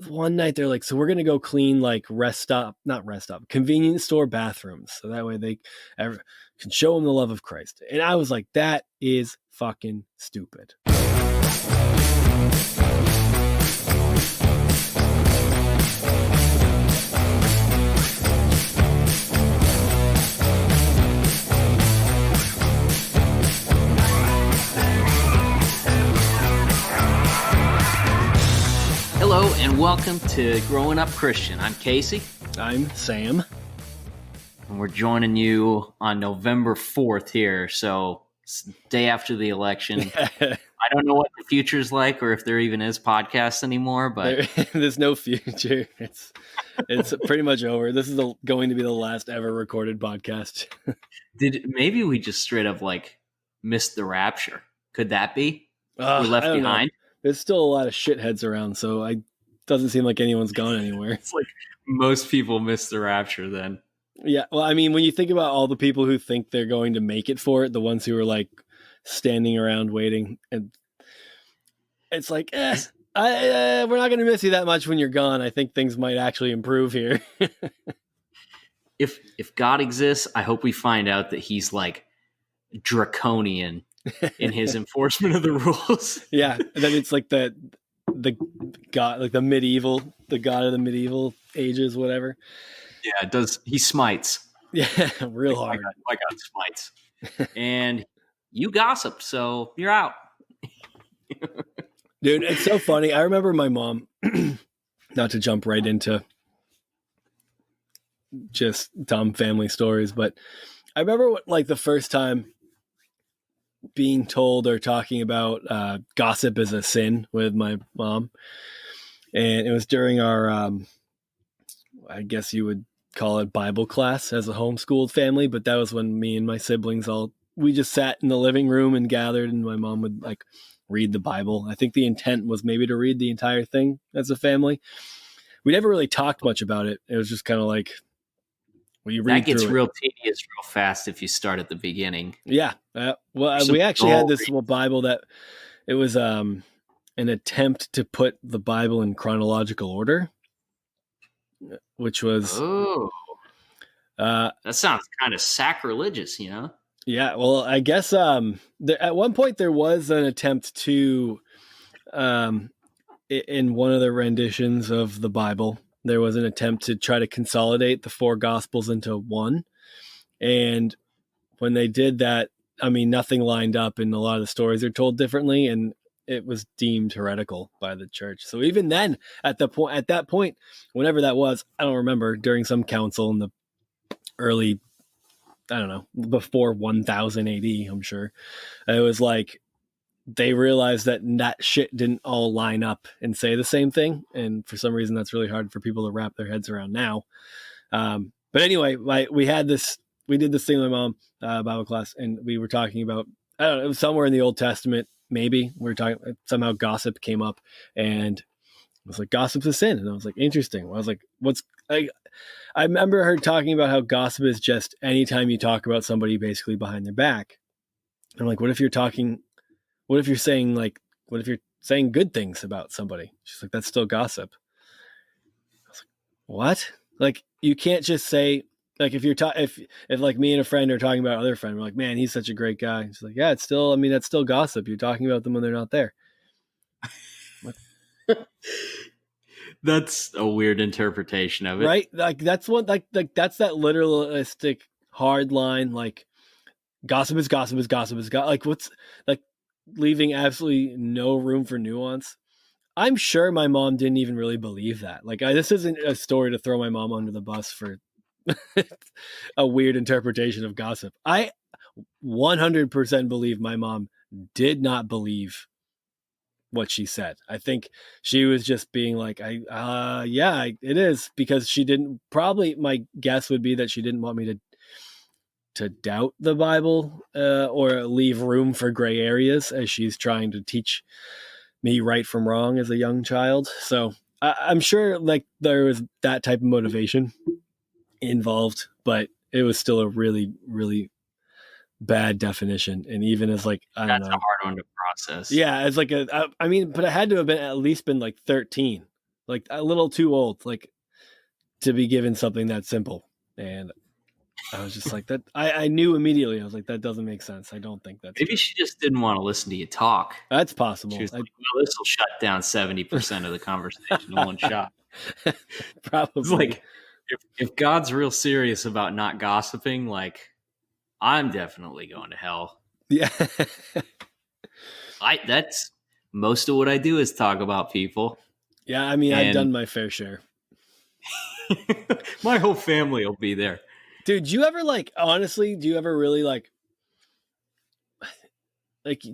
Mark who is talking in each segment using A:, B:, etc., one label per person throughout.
A: one night they're like, so we're going to go clean like not rest stop, convenience store bathrooms. So that way they can show them the love of Christ. And I was like, that is fucking stupid.
B: Hello and welcome to Growing Up Christian. I'm Casey.
A: I'm Sam.
B: And we're joining you on November 4th here, so it's the day after the election. I don't know what the future's like or if there even is podcasts anymore, but
A: there's no future. It's pretty much over. This is going to be the last ever recorded podcast.
B: Maybe we just straight up like missed the rapture? Could that be? We're left behind?
A: There's still a lot of shitheads around, so it doesn't seem like anyone's gone anywhere.
B: It's like most people miss the rapture then.
A: Yeah, well, I mean, when you think about all the people who think they're going to make it for it, the ones who are like standing around waiting, and it's like, we're not going to miss you that much when you're gone. I think things might actually improve here.
B: If God exists, I hope we find out that he's like draconian in his enforcement of the rules.
A: Yeah, and then it's like the god, like the god of the medieval ages, whatever.
B: Yeah, it does. He smites.
A: Yeah, real hard.
B: My God smites. And you gossiped, so you're out.
A: Dude, it's so funny. I remember my mom, not to jump right into just dumb family stories, but I remember like the first time being told or talking about gossip is a sin with my mom. And it was during our, I guess you would call it Bible class as a homeschooled family. But that was when me and my siblings we just sat in the living room and gathered, and my mom would like read the Bible. I think the intent was maybe to read the entire thing as a family. We never really talked much about it. It was just kind of like, you read
B: that gets real tedious real fast if you start at the beginning.
A: Yeah. We actually had this little Bible that it was an attempt to put the Bible in chronological order, which was...
B: that sounds kind of sacrilegious, you know?
A: Yeah, well, I guess at one point there was an attempt to, in one of the renditions of the Bible, there was an attempt to try to consolidate the four Gospels into one. And when they did that, I mean, nothing lined up, and a lot of the stories are told differently, and it was deemed heretical by the church. So even then, at that point, whenever that was, I don't remember, during some council in the early, I don't know, before 1000 AD, I'm sure, it was like, they realized that shit didn't all line up and say the same thing. And for some reason, that's really hard for people to wrap their heads around now. But anyway, we did this thing with my mom, Bible class, and we were talking about, I don't know, it was somewhere in the Old Testament, maybe. We were talking, somehow gossip came up, and I was like, gossip's a sin. And I was like, interesting. I was like, I remember her talking about how gossip is just anytime you talk about somebody basically behind their back. And I'm like, what if you're saying good things about somebody? She's like, that's still gossip. I was like, what? Like, you can't just say, like, if like me and a friend are talking about other friend, we're like, man, he's such a great guy. She's like, yeah, that's still gossip. You're talking about them when they're not there.
B: That's a weird interpretation of it.
A: Right? Like, that's what, like that's that literalistic hard line, like, gossip is gossip is gossip is gossip. Like, what's, like, leaving absolutely no room for nuance. I'm sure my mom didn't even really believe that. Like, this isn't a story to throw my mom under the bus for a weird interpretation of gossip. I 100% believe my mom did not believe what she said. I think she was just being like, yeah, it is, because she didn't, probably my guess would be that she didn't want me to doubt the Bible or leave room for gray areas as she's trying to teach me right from wrong as a young child. So I'm sure like there was that type of motivation involved, but it was still a really, really bad definition. And even as like, I don't know.
B: That's a hard one to process.
A: Yeah. It's like but it had to have been at least been like 13. like a little too old, like to be given something that simple. And I was just like that. I knew immediately. I was like, that doesn't make sense. I don't think that's
B: Maybe
A: true.
B: she just didn't want to listen to you talk.
A: That's
B: She
A: possible.
B: was like, well, this will shut down 70% of the conversation in one shot.
A: Probably.
B: It's like, if God's real serious about not gossiping, like, I'm definitely going to hell.
A: Yeah.
B: That's most of what I do is talk about people.
A: Yeah, I mean, I've
B: And
A: done my fair share.
B: my whole family will be there.
A: Dude, do you ever like, honestly, do you ever really like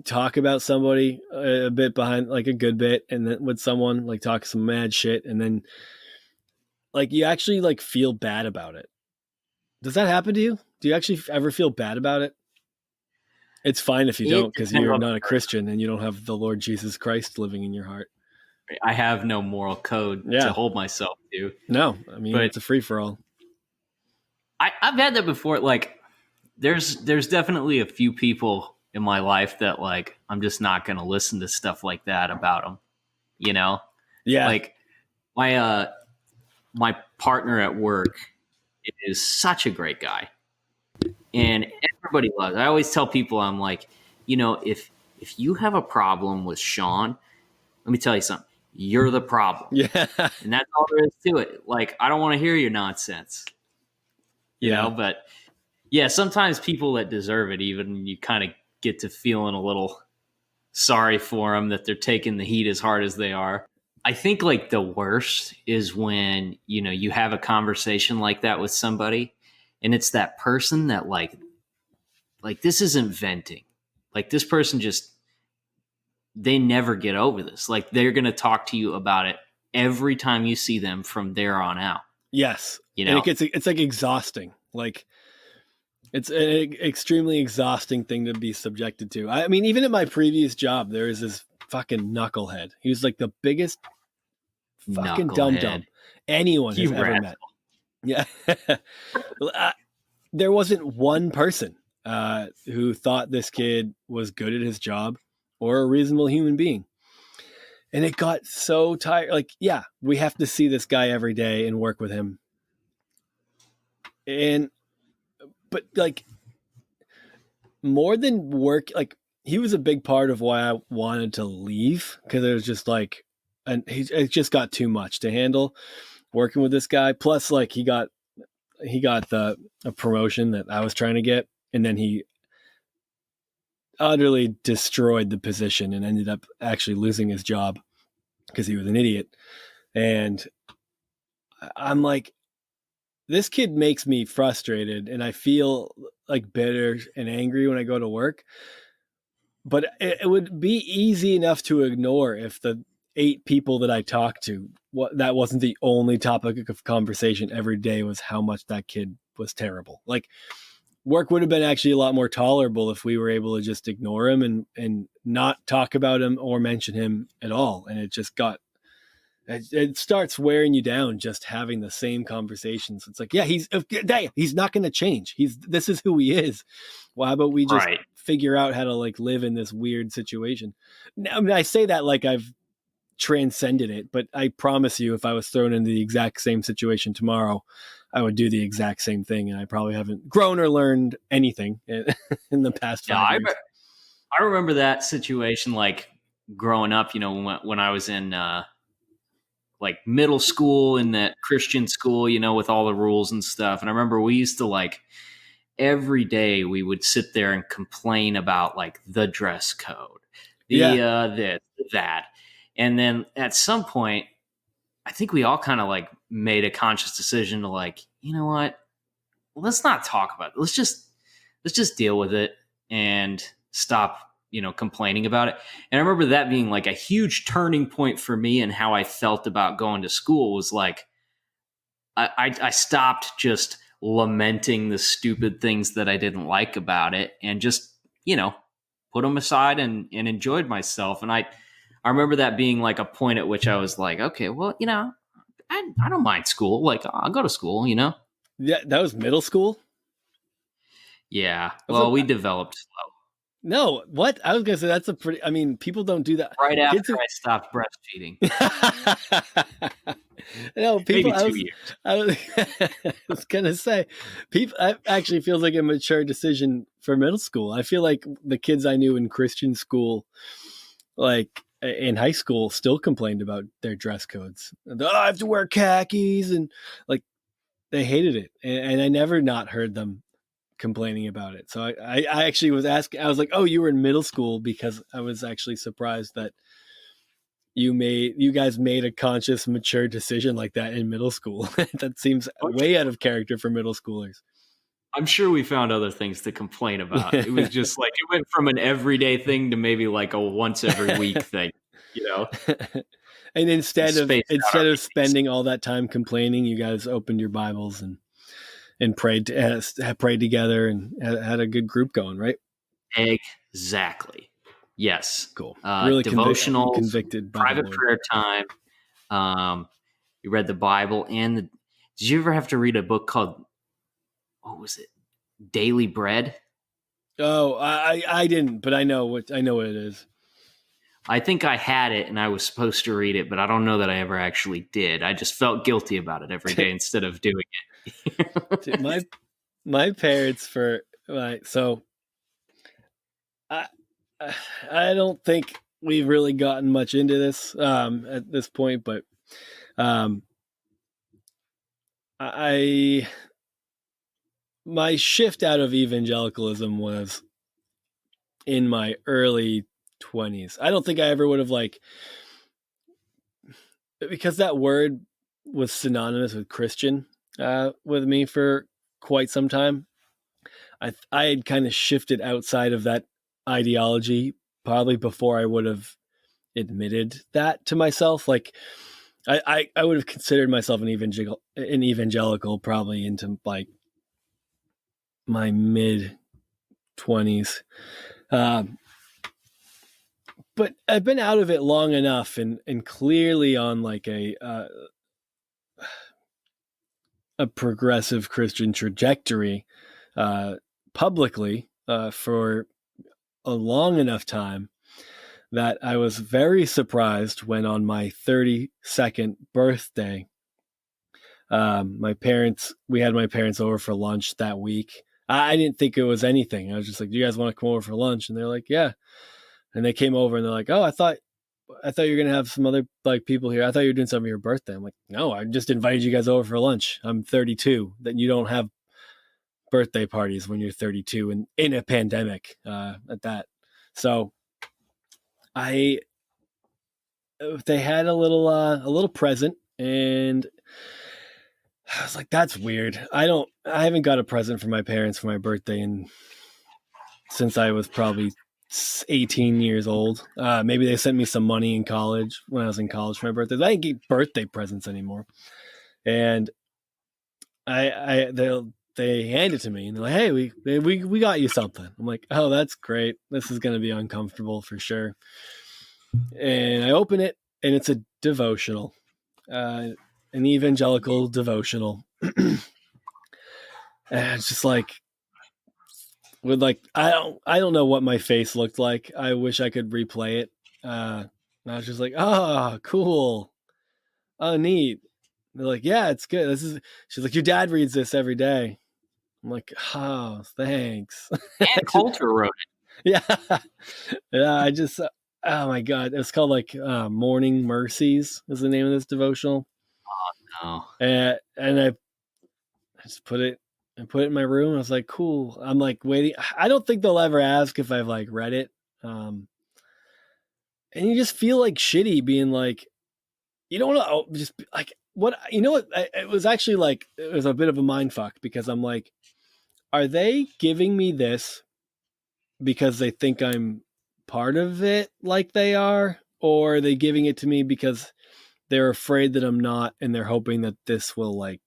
A: talk about somebody a bit behind, like a good bit, and then with someone, like talk some mad shit, and then like you actually like feel bad about it? Does that happen to you? Do you actually ever feel bad about it? It's fine if you don't, because you're not a Christian and you don't have the Lord Jesus Christ living in your heart.
B: I have no moral code to hold myself to.
A: No, I mean, it's a free for all.
B: I've had that before. Like, there's definitely a few people in my life that like I'm just not going to listen to stuff like that about them. You know, like my partner at work is such a great guy, and everybody loves. I always tell people, I'm like, if you have a problem with Sean, let me tell you something. You're the problem.
A: Yeah,
B: and that's all there is to it. Like, I don't want to hear your nonsense. You know, but yeah, sometimes people that deserve it, even you kind of get to feeling a little sorry for them that they're taking the heat as hard as they are. I think like the worst is when, you have a conversation like that with somebody and it's that person that like this isn't venting. Like this person they never get over this. Like they're going to talk to you about it every time you see them from there on out.
A: Yes. And it's like exhausting. Like it's an extremely exhausting thing to be subjected to. I mean, even at my previous job, there was this fucking knucklehead. He was like the biggest fucking dum-dum anyone has ever met. Yeah. There wasn't one person who thought this kid was good at his job or a reasonable human being. And it got so tired. Like, yeah, we have to see this guy every day and work with him. But like more than work, like he was a big part of why I wanted to leave, because it was just like, and it just got too much to handle working with this guy. Plus, like he got a promotion that I was trying to get, and then he utterly destroyed the position and ended up actually losing his job because he was an idiot. And I'm like, this kid makes me frustrated, and I feel like bitter and angry when I go to work. But it would be easy enough to ignore if the 8 people that I talked to, that wasn't the only topic of conversation every day was how much that kid was terrible. Like work would have been actually a lot more tolerable if we were able to just ignore him and not talk about him or mention him at all. And it starts wearing you down just having the same conversations. It's like, yeah, he's not going to change. This is who he is. Well, how about we just figure out how to like live in this weird situation? Now, I mean, I say that like I've transcended it, but I promise you, if I was thrown into the exact same situation tomorrow, I would do the exact same thing. And I probably haven't grown or learned anything in the past 5 years.
B: I remember that situation, like growing up, when I was in, like middle school in that Christian school, with all the rules and stuff. And I remember we used to like every day we would sit there and complain about like the dress code, that. And then at some point, I think we all kind of like made a conscious decision to like, you know what, let's not talk about it. Let's just deal with it and stop complaining about it. And I remember that being like a huge turning point for me and how I felt about going to school was like, I stopped just lamenting the stupid things that I didn't like about it and just, put them aside and enjoyed myself. And I remember that being like a point at which I was like, okay, well, I don't mind school. Like I'll go to school,
A: Yeah. That was middle school.
B: Yeah. Well, we developed slow.
A: No, what? I was gonna say that's a pretty. I mean, people don't do that.
B: Right
A: Kids
B: after
A: who,
B: I stopped breastfeeding,
A: no, people.
B: maybe 2 years.
A: I was, I was gonna say, people. I actually feels like a mature decision for middle school. I feel like the kids I knew in Christian school, like in high school, still complained about their dress codes. Oh, I have to wear khakis, and like they hated it, and I never not heard them complaining about it. So I actually was asking. I was like, "Oh, you were in middle school," because I was actually surprised that you guys made a conscious, mature decision like that in middle school. That seems way out of character for middle schoolers.
B: I'm sure we found other things to complain about. It was just like it went from an everyday thing to maybe like a once every week thing, you know?
A: And instead of
B: Spaced out our meetings.
A: spending all that time complaining, you guys opened your Bibles and prayed together and had a good group going, right?
B: Exactly. Yes.
A: Cool. Really
B: Devotionals,
A: convicted by the
B: private
A: Lord.
B: prayer time. You read the Bible and did you ever have to read a book called, what was it? Daily Bread?
A: Oh, I didn't, but I know what it is.
B: I think I had it and I was supposed to read it, but I don't know that I ever actually did. I just felt guilty about it every day instead of doing it.
A: Dude, my parents so I I don't think we've really gotten much into this at this point, but um I my shift out of evangelicalism was in my early 20s. I don't think I ever would have because that word was synonymous with Christian with me for quite some time. I had kind of shifted outside of that ideology probably before I would have admitted that to myself. Like I would have considered myself an evangelical probably into like my mid 20s. Um, but I've been out of it long enough and clearly on like a progressive Christian trajectory publicly for a long enough time that I was very surprised when on my 32nd birthday, we had my parents over for lunch that week. I didn't think it was anything. I was just like, "Do you guys want to come over for lunch?" And they're like, "Yeah." And they came over and they're like, "Oh, I thought you were gonna have some other like people here. I thought you were doing something for your birthday." I'm like, "No, I just invited you guys over for lunch. I'm 32. That you don't have birthday parties when you're 32 and in a pandemic at that." So I they had a little present and I was like, that's weird. I haven't got a present for my parents for my birthday since I was probably 18 years old. Maybe they sent me some money in college when I was in college for my birthday. I didn't get birthday presents anymore. And they hand it to me and they're like, "Hey, we got you something." I'm like, "Oh, that's great. This is going to be uncomfortable for sure." And I open it and it's a devotional, an evangelical devotional. And it's just like with like I don't know what my face looked like. I wish I could replay it. And I was just like, "Oh, cool. Oh, neat." They're like, "Yeah, it's good. This is." She's like, "Your dad reads this every day." I'm like, "Oh, thanks."
B: And Coulter wrote
A: Yeah, yeah. Oh my god, it's called like "Morning Mercies" is the name of this devotional,
B: it. Oh,
A: and I just put it in my room. I was like, "Cool." I'm like waiting. I don't think they'll ever ask if I've like read it, and you just feel like shitty being like, you don't know, just like what you know. What it was actually like it was a bit of a mind fuck because I'm like, are they giving me this because they think I'm part of it like they are, or are they giving it to me because they're afraid that I'm not and they're hoping that this will like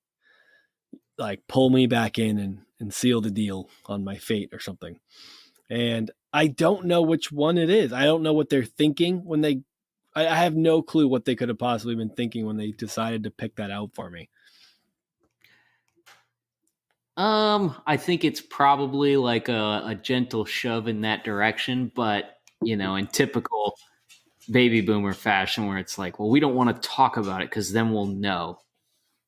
A: pull me back in and seal the deal on my fate or something. And I don't know which one it is. I don't know what they're thinking when I have no clue what they could have possibly been thinking when they decided to pick that out for me.
B: I think it's probably like a gentle shove in that direction, but in typical baby boomer fashion, where it's like, well, we don't want to talk about it because then we'll know.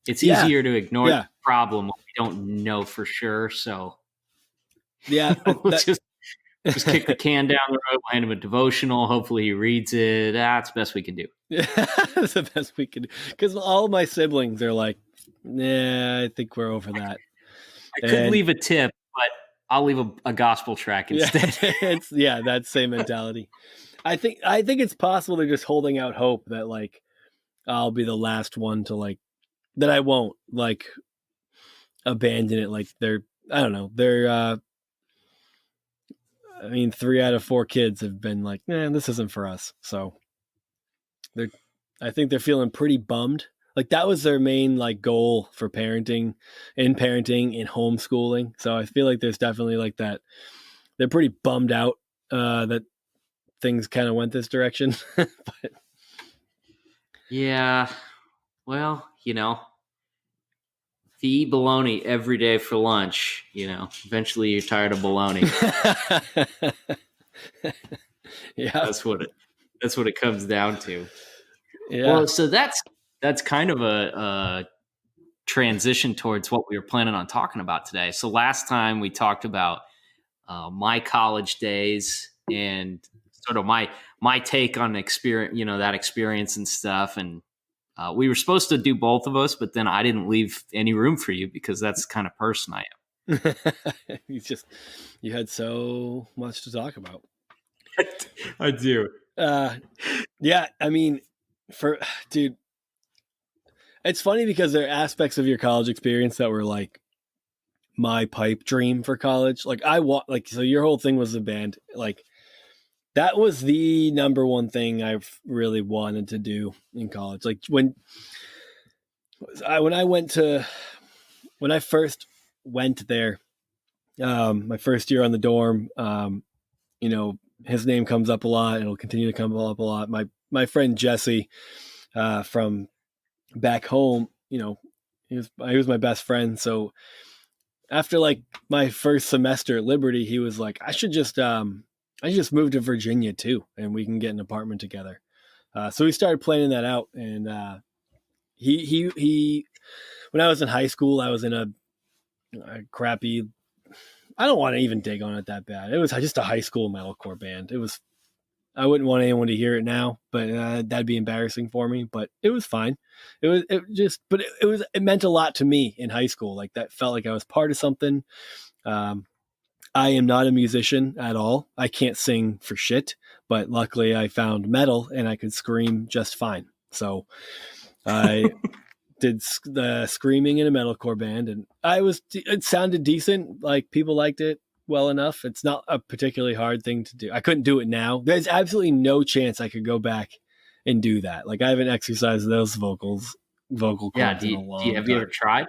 B: It's
A: Yeah,
B: easier to ignore the
A: yeah,
B: problem when we don't know for sure. So
A: yeah.
B: we'll just kick the can down the road, we'll hand him a devotional. Hopefully he reads it. That's the best we can do.
A: Yeah, that's the best we can do. Because all my siblings are like, nah, I think we're over that.
B: I could
A: And
B: leave a tip, but I'll leave a gospel track
A: yeah,
B: instead.
A: it's that same mentality. I think it's possible they're just holding out hope that like I'll be the last one to like that I won't like abandon it. Like I don't know. I mean, 3 out of 4 kids have been like, nah, this isn't for us. So I think they're feeling pretty bummed. Like that was their main like goal for parenting and homeschooling. So I feel like there's definitely like that. They're pretty bummed out that things kind of went this direction. But
B: Yeah. Well, if you eat bologna every day for lunch, eventually you're tired of bologna.
A: Yeah,
B: That's what it comes down to.
A: yeah.
B: Well, so that's kind of a transition towards what we were planning on talking about today. So last time we talked about my college days and sort of my take on experience, that experience and stuff. And we were supposed to do both of us, but then I didn't leave any room for you because that's the kind of person I am.
A: You had so much to talk about.
B: I do.
A: Yeah, I mean, dude, it's funny because there are aspects of your college experience that were like my pipe dream for college. Like so your whole thing was the band. Like that was the number one thing I've really wanted to do in college. Like when I first went there, my first year on the dorm, his name comes up a lot and it'll continue to come up a lot. My friend Jesse, from back home, he was my best friend. So after like my first semester at Liberty, he was like, I should just move to Virginia too, and we can get an apartment together. So we started planning that out, and he when I was in high school, I was in a crappy. I don't want to even dig on it that bad. It was just a high school metalcore band. I wouldn't want anyone to hear it now, but that'd be embarrassing for me. But it was fine. It meant a lot to me in high school. Like that felt like I was part of something. I am not a musician at all. I can't sing for shit, but luckily I found metal and I could scream just fine. So I did the screaming in a metalcore band, and it sounded decent. Like people liked it well enough. It's not a particularly hard thing to do. I couldn't do it now. There's absolutely no chance I could go back and do that. Like I haven't exercised those vocal cords in a long time.
B: Have you ever tried?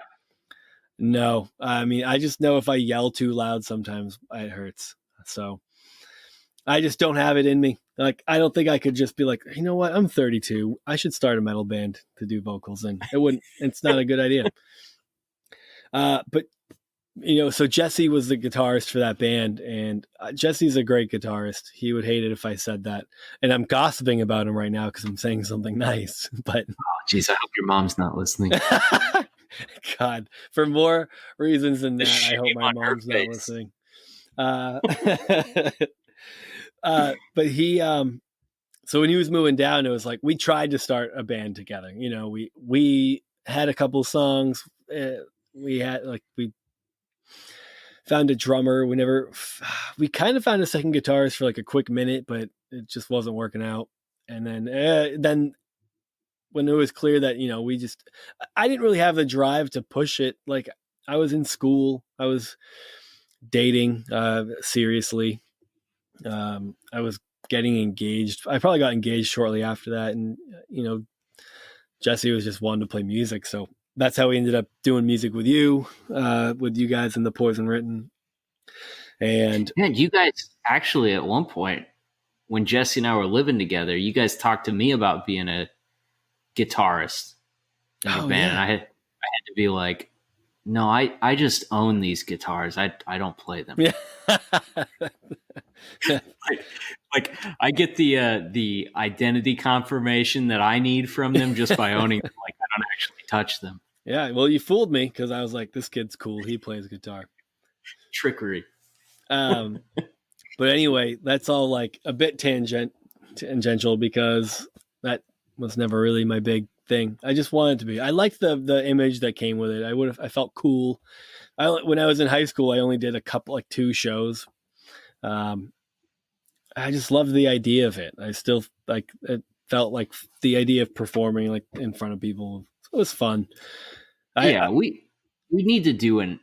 A: No, I mean, I just know if I yell too loud, sometimes it hurts. So I just don't have it in me. Like, I don't think I could just be like, you know what? I'm 32. I should start a metal band to do vocals, and it's not a good idea. But so Jesse was the guitarist for that band, and Jesse's a great guitarist. He would hate it if I said that, and I'm gossiping about him right now because I'm saying something nice. But
B: geez, I hope your mom's not listening.
A: God, for more reasons than that, I hope my mom's not listening. But he, so when he was moving down, it was like we tried to start a band together. We had a couple songs. We found a drummer. We kind of found a second guitarist for like a quick minute, but it just wasn't working out. And then when it was clear that, I didn't really have the drive to push it. Like I was in school, I was dating, seriously. I was getting engaged. I probably got engaged shortly after that. And, Jesse was just wanting to play music. So that's how we ended up doing music with you guys in the Poison Written. And
B: yeah, you guys actually at one point when Jesse and I were living together, you guys talked to me about being a guitarist in the band.
A: Yeah.
B: And I had to be like, No, I just own these guitars. I don't play them.
A: Yeah.
B: like, like I get the identity confirmation that I need from them just by owning them. Like I don't actually touch them.
A: Yeah, well, you fooled me because I was like, this kid's cool. He plays guitar.
B: Trickery.
A: Um, but anyway, that's all like a bit tangential because that was never really my big thing. I just wanted to be. I liked the image that came with it. I felt cool. When I was in high school, I only did a couple, like 2 shows. I just loved the idea of it. I still like it. Felt like the idea of performing like in front of people. It was fun.
B: We need to do an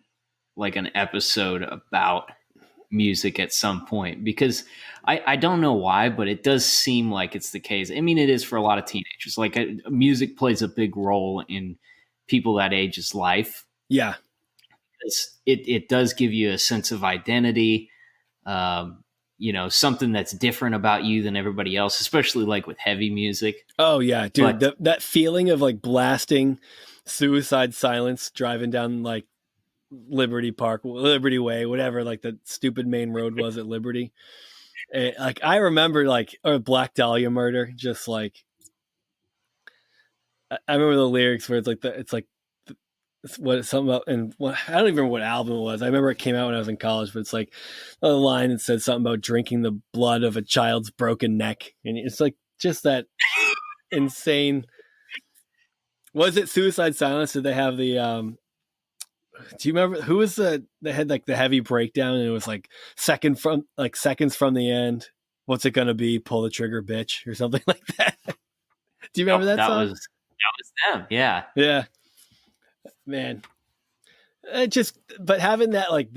B: episode about music at some point because I don't know why, but it does seem like it's the case. I mean, it is for a lot of teenagers. Like music plays a big role in people that age's life.
A: Yeah.
B: It does give you a sense of identity, something that's different about you than everybody else, especially like with heavy music.
A: Oh yeah, dude, that feeling of like blasting Suicide Silence driving down like Liberty Way, whatever, like the stupid main road was at Liberty. Like I remember or Black Dahlia Murder, just like I remember the lyrics where it's what it's something about, and I don't even remember what album it was. I remember it came out when I was in college, but it's like a line that said something about drinking the blood of a child's broken neck, and it's like just that insane. Was it Suicide Silence? Did they have the? Do you remember who was they had like the heavy breakdown, and it was like seconds from the end. What's it gonna be? Pull the trigger, bitch, or something like that. Do you remember that song?
B: That was them. Yeah.
A: Yeah. Man, but having that, like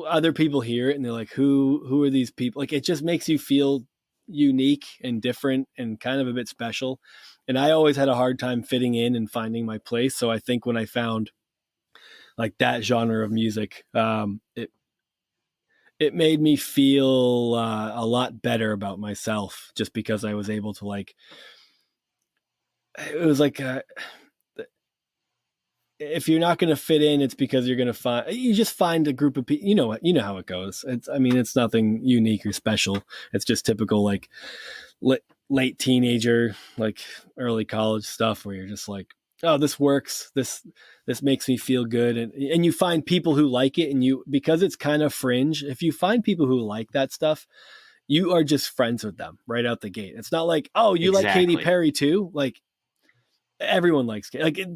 A: other people hear it and they're like, who are these people? Like, it just makes you feel unique and different and kind of a bit special. And I always had a hard time fitting in and finding my place. So I think when I found like that genre of music, it made me feel a lot better about myself just because I was able to it was like, if you're not going to fit in, it's because you just find a group of people. You know how it goes. It's nothing unique or special. It's just typical like late teenager, like early college stuff where you're just like, oh, this works. This makes me feel good. And you find people who like it, and because it's kind of fringe, if you find people who like that stuff, you are just friends with them right out the gate. It's not like, oh, you like Katy Perry too? Like, everyone likes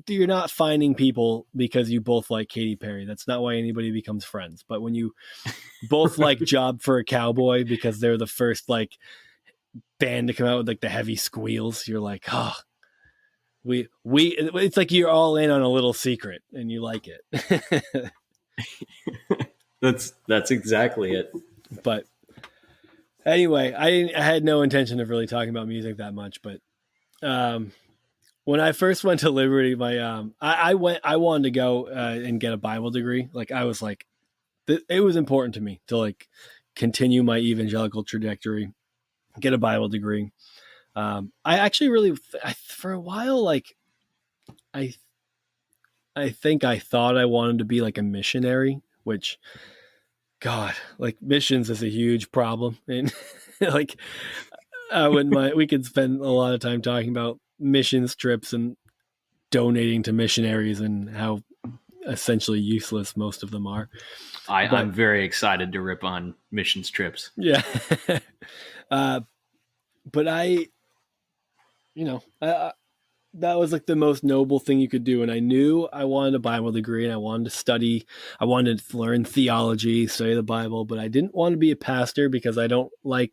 A: you're not finding people because you both like Katy Perry. That's not why anybody becomes friends. But when you both like Job for a Cowboy because they're the first like band to come out with like the heavy squeals, you're like, oh, we it's like you're all in on a little secret and you like it.
B: That's exactly it.
A: But anyway, I had no intention of really talking about music that much, but when I first went to Liberty, I wanted to go and get a Bible degree. Like I was like, it was important to me to like continue my evangelical trajectory, get a Bible degree. I actually really, for a while, like I think I thought I wanted to be like a missionary, which, God, like missions is a huge problem, and like I wouldn't mind. We could spend a lot of time talking about missions trips and donating to missionaries and how essentially useless most of them are.
B: I'm very excited to rip on missions trips.
A: Yeah. But that was like the most noble thing you could do. And I knew I wanted a Bible degree and I wanted to study. I wanted to learn theology, study the Bible, but I didn't want to be a pastor because I don't like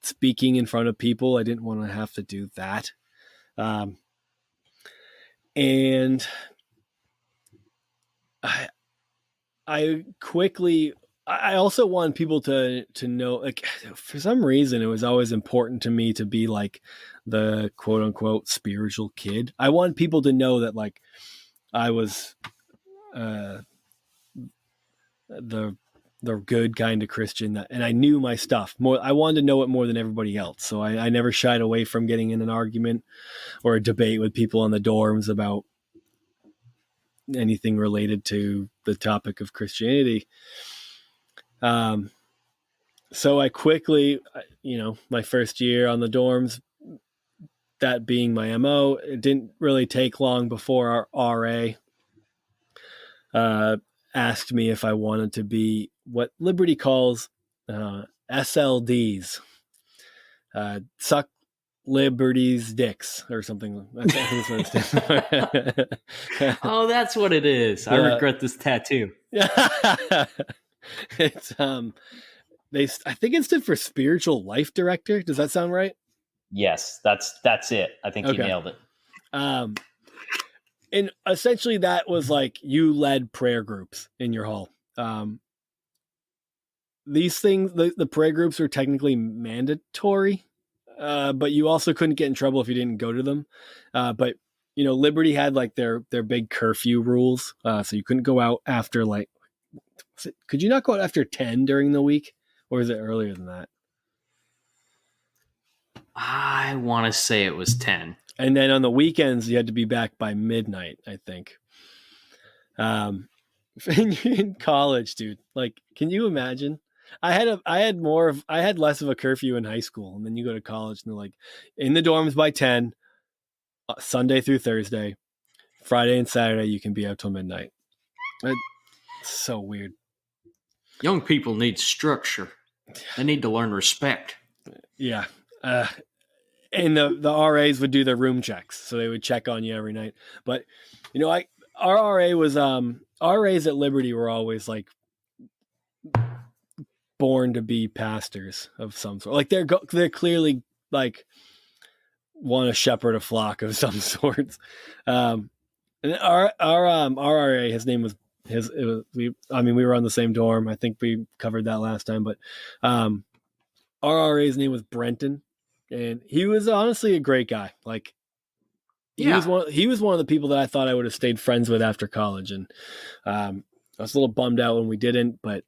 A: speaking in front of people. I didn't want to have to do that. And I also want people to know, like, for some reason, it was always important to me to be like the quote unquote spiritual kid. I want people to know that like I was the good kind of Christian and I knew my stuff more. I wanted to know it more than everybody else. So I never shied away from getting in an argument or a debate with people in the dorms about anything related to the topic of Christianity. So I quickly, my first year on the dorms, that being my MO, it didn't really take long before our RA asked me if I wanted to be what Liberty calls SLDs, suck Liberty's dicks or something. I think that's what it stands
B: Oh, that's what it is. I regret this tattoo.
A: It's I think it stood for spiritual life director. Does that sound right?
B: Yes, that's it. I think you nailed it.
A: And essentially that was like you led prayer groups in your hall. These things, the prayer groups were technically mandatory, but you also couldn't get in trouble if you didn't go to them. But Liberty had like their big curfew rules, so you couldn't go out after could you not go out after 10 during the week, or is it earlier than that?
B: I want to say it was 10.
A: And then on the weekends, you had to be back by midnight, I think. In college, dude, like, can you imagine? I had less of a curfew in high school, and then you go to college and they're like in the dorms by 10, Sunday through Thursday, Friday and Saturday you can be out till midnight. It's so weird.
B: Young people need structure. They need to learn respect.
A: Yeah. And the RAs would do their room checks, so they would check on you every night. But our RA was RAs at Liberty were always like born to be pastors of some sort. Like they're clearly like want to shepherd a flock of some sorts. And our RA, his name was we were on the same dorm. I think we covered that last time, but our RA's name was Brenton, and he was honestly a great guy. Like he was one of the people that I thought I would have stayed friends with after college, and I was a little bummed out when we didn't, but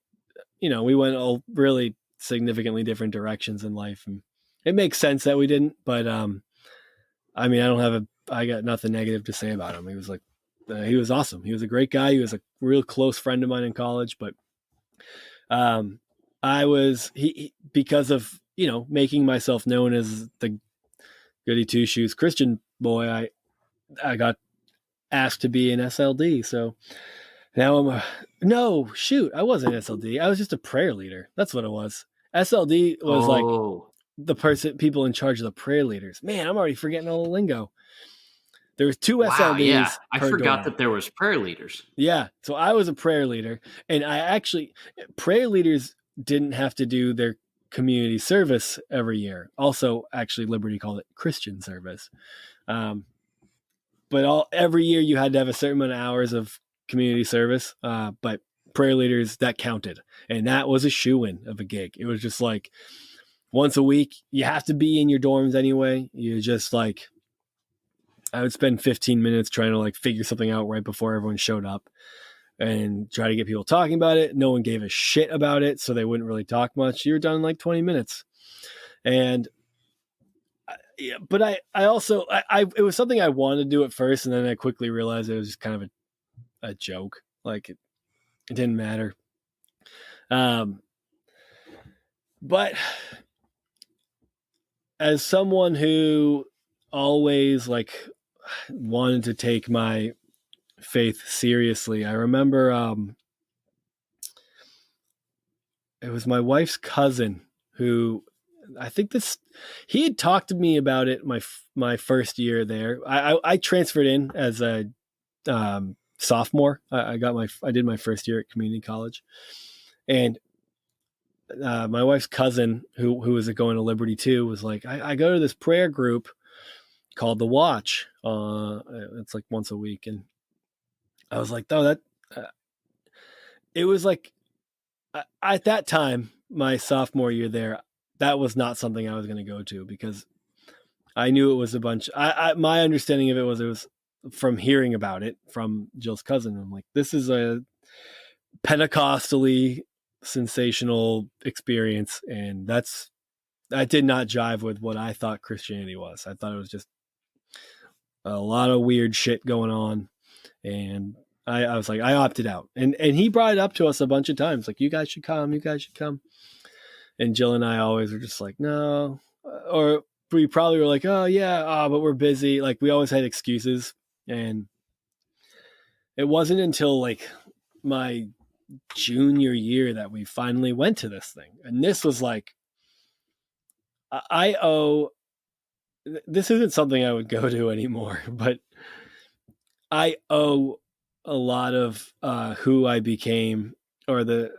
A: we went all really significantly different directions in life, and it makes sense that we didn't. But I got nothing negative to say about him. He was like, he was awesome. He was a great guy. He was a real close friend of mine in college, but I was because of making myself known as the goody two shoes Christian boy. I got asked to be an SLD, so now I wasn't SLD. I was just a prayer leader. That's what it was. SLD was like the people in charge of the prayer leaders. Man, I'm already forgetting all the lingo. There was 2 SLDs.
B: Yeah. I forgot
A: dorm.
B: that there was prayer leaders.
A: Yeah. So I was a prayer leader, and prayer leaders didn't have to do their community service every year. Also, actually, Liberty called it Christian service. But every year you had to have a certain amount of hours of community service. But prayer leaders, that counted. And that was a shoo-in of a gig. It was just like once a week, you have to be in your dorms anyway. You just like, I would spend 15 minutes trying to like figure something out right before everyone showed up and try to get people talking about it. No one gave a shit about it, so they wouldn't really talk much. You were done in like 20 minutes. And but I also, it was something I wanted to do at first, and then I quickly realized it was just kind of a joke. Like it didn't matter. But as someone who always like wanted to take my faith seriously, I remember it was my wife's cousin who, I think he had talked to me about it my first year there. I transferred in as a sophomore. I did my first year at community college, and my wife's cousin who was going to Liberty too was like, I go to this prayer group called The Watch. It's like once a week, and I was like, oh, that it was like at that time, my sophomore year there, that was not something I was going to go to because I knew it was a bunch. My understanding of it was from hearing about it from Jill's cousin. I'm like, this is a Pentecostally sensational experience, and that did not jive with what I thought Christianity was. I thought it was just a lot of weird shit going on, and I was like, I opted out. And he brought it up to us a bunch of times, like, you guys should come, you guys should come. And Jill and I always were just like, no. Or we probably were like, oh yeah, but we're busy. Like, we always had excuses. And it wasn't until like my junior year that we finally went to this thing. And this was like, I owe, this isn't something I would go to anymore, but I owe a lot of who I became, or the,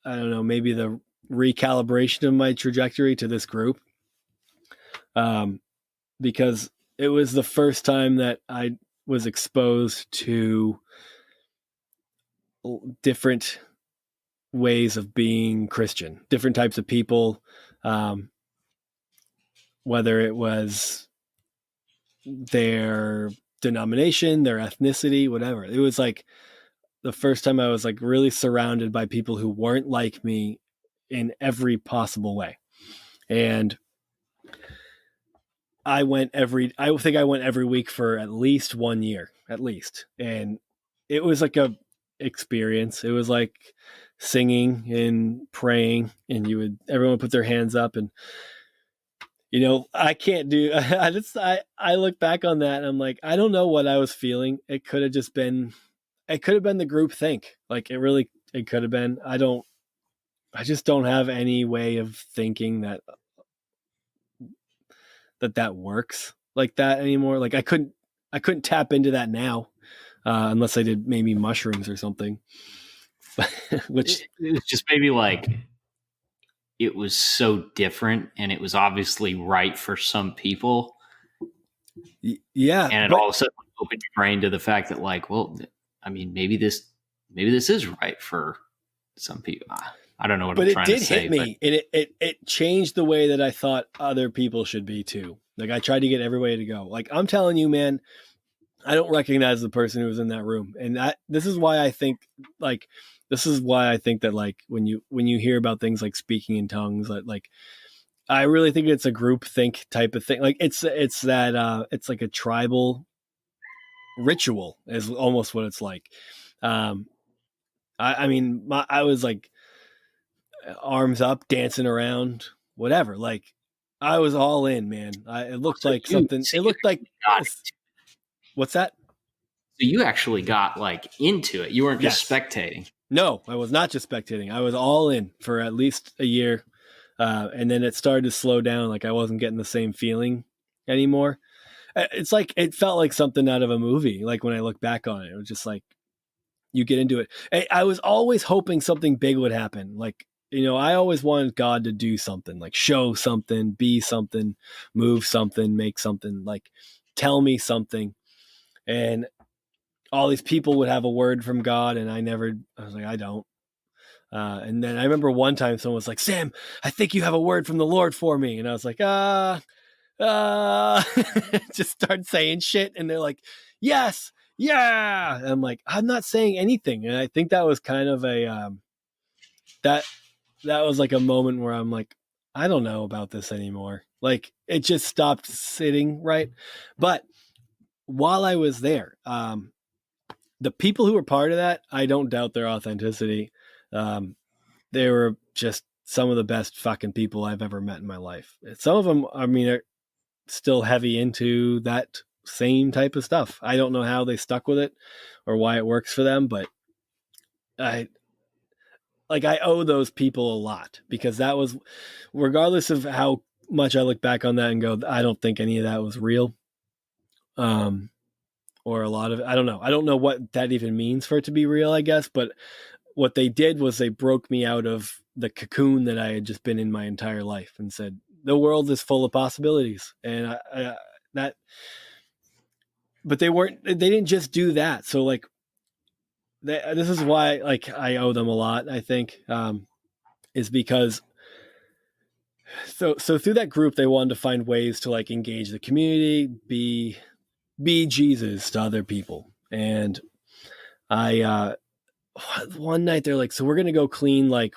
A: I don't know, maybe the recalibration of my trajectory to this group. Because it was the first time that I was exposed to different ways of being Christian, different types of people, whether it was their denomination, their ethnicity, whatever. It was like the first time I was like really surrounded by people who weren't like me in every possible way. And I think I went every week for at least 1 year, at least. And it was like a experience. It was like singing and praying, and everyone would put their hands up, and I can't do, I look back on that and I'm like, I don't know what I was feeling. It could have been the group think. Like, it could have been. I just don't have any way of thinking that works like that anymore. Like, I couldn't tap into that now, unless I did maybe mushrooms or something. Which
B: it was just maybe like it was so different, and it was obviously right for some people.
A: Yeah,
B: and it all of a sudden opened your brain to the fact that, like, well, I mean, maybe this is right for some people. I don't know what I'm trying to say.
A: But it did hit me, and it changed the way that I thought other people should be too. Like, I tried to get everybody to go. Like, I'm telling you, man, I don't recognize the person who was in that room. And this is why I think that, like, when you hear about things like speaking in tongues, like, I really think it's a group think type of thing. Like, it's that, it's like a tribal ritual is almost what it's like. I mean, I was like arms up, dancing around, whatever. Like, I was all in, man. It looked like something. It looked like, what's that?
B: So you actually got like into it. You weren't just spectating.
A: No, I was not just spectating. I was all in for at least a year. And then it started to slow down. Like, I wasn't getting the same feeling anymore. It's like, it felt like something out of a movie. Like, when I look back on it, it was just like, you get into it. I was always hoping something big would happen. Like, I always wanted God to do something, like show something, be something, move something, make something, like tell me something. And all these people would have a word from God, and I was like, I don't. And then I remember one time someone was like, Sam, I think you have a word from the Lord for me. And I was like, just start saying shit. And they're like, yes, yeah. And I'm like, I'm not saying anything. And I think that was kind of that was like a moment where I'm like, I don't know about this anymore. Like, it just stopped sitting right. But while I was there, the people who were part of that, I don't doubt their authenticity. They were just some of the best fucking people I've ever met in my life. Some of them, I mean, are still heavy into that same type of stuff. I don't know how they stuck with it or why it works for them, but I owe those people a lot, because that was, regardless of how much I look back on that and go, I don't think any of that was real. Or a lot of, I don't know. I don't know what that even means for it to be real, I guess. But what they did was they broke me out of the cocoon that I had just been in my entire life and said, the world is full of possibilities. And but they didn't just do that. So, like, this is why, like, I owe them a lot, I think, is because so through that group, they wanted to find ways to, like, engage the community, be Jesus to other people. And I one night they're like, so we're gonna go clean like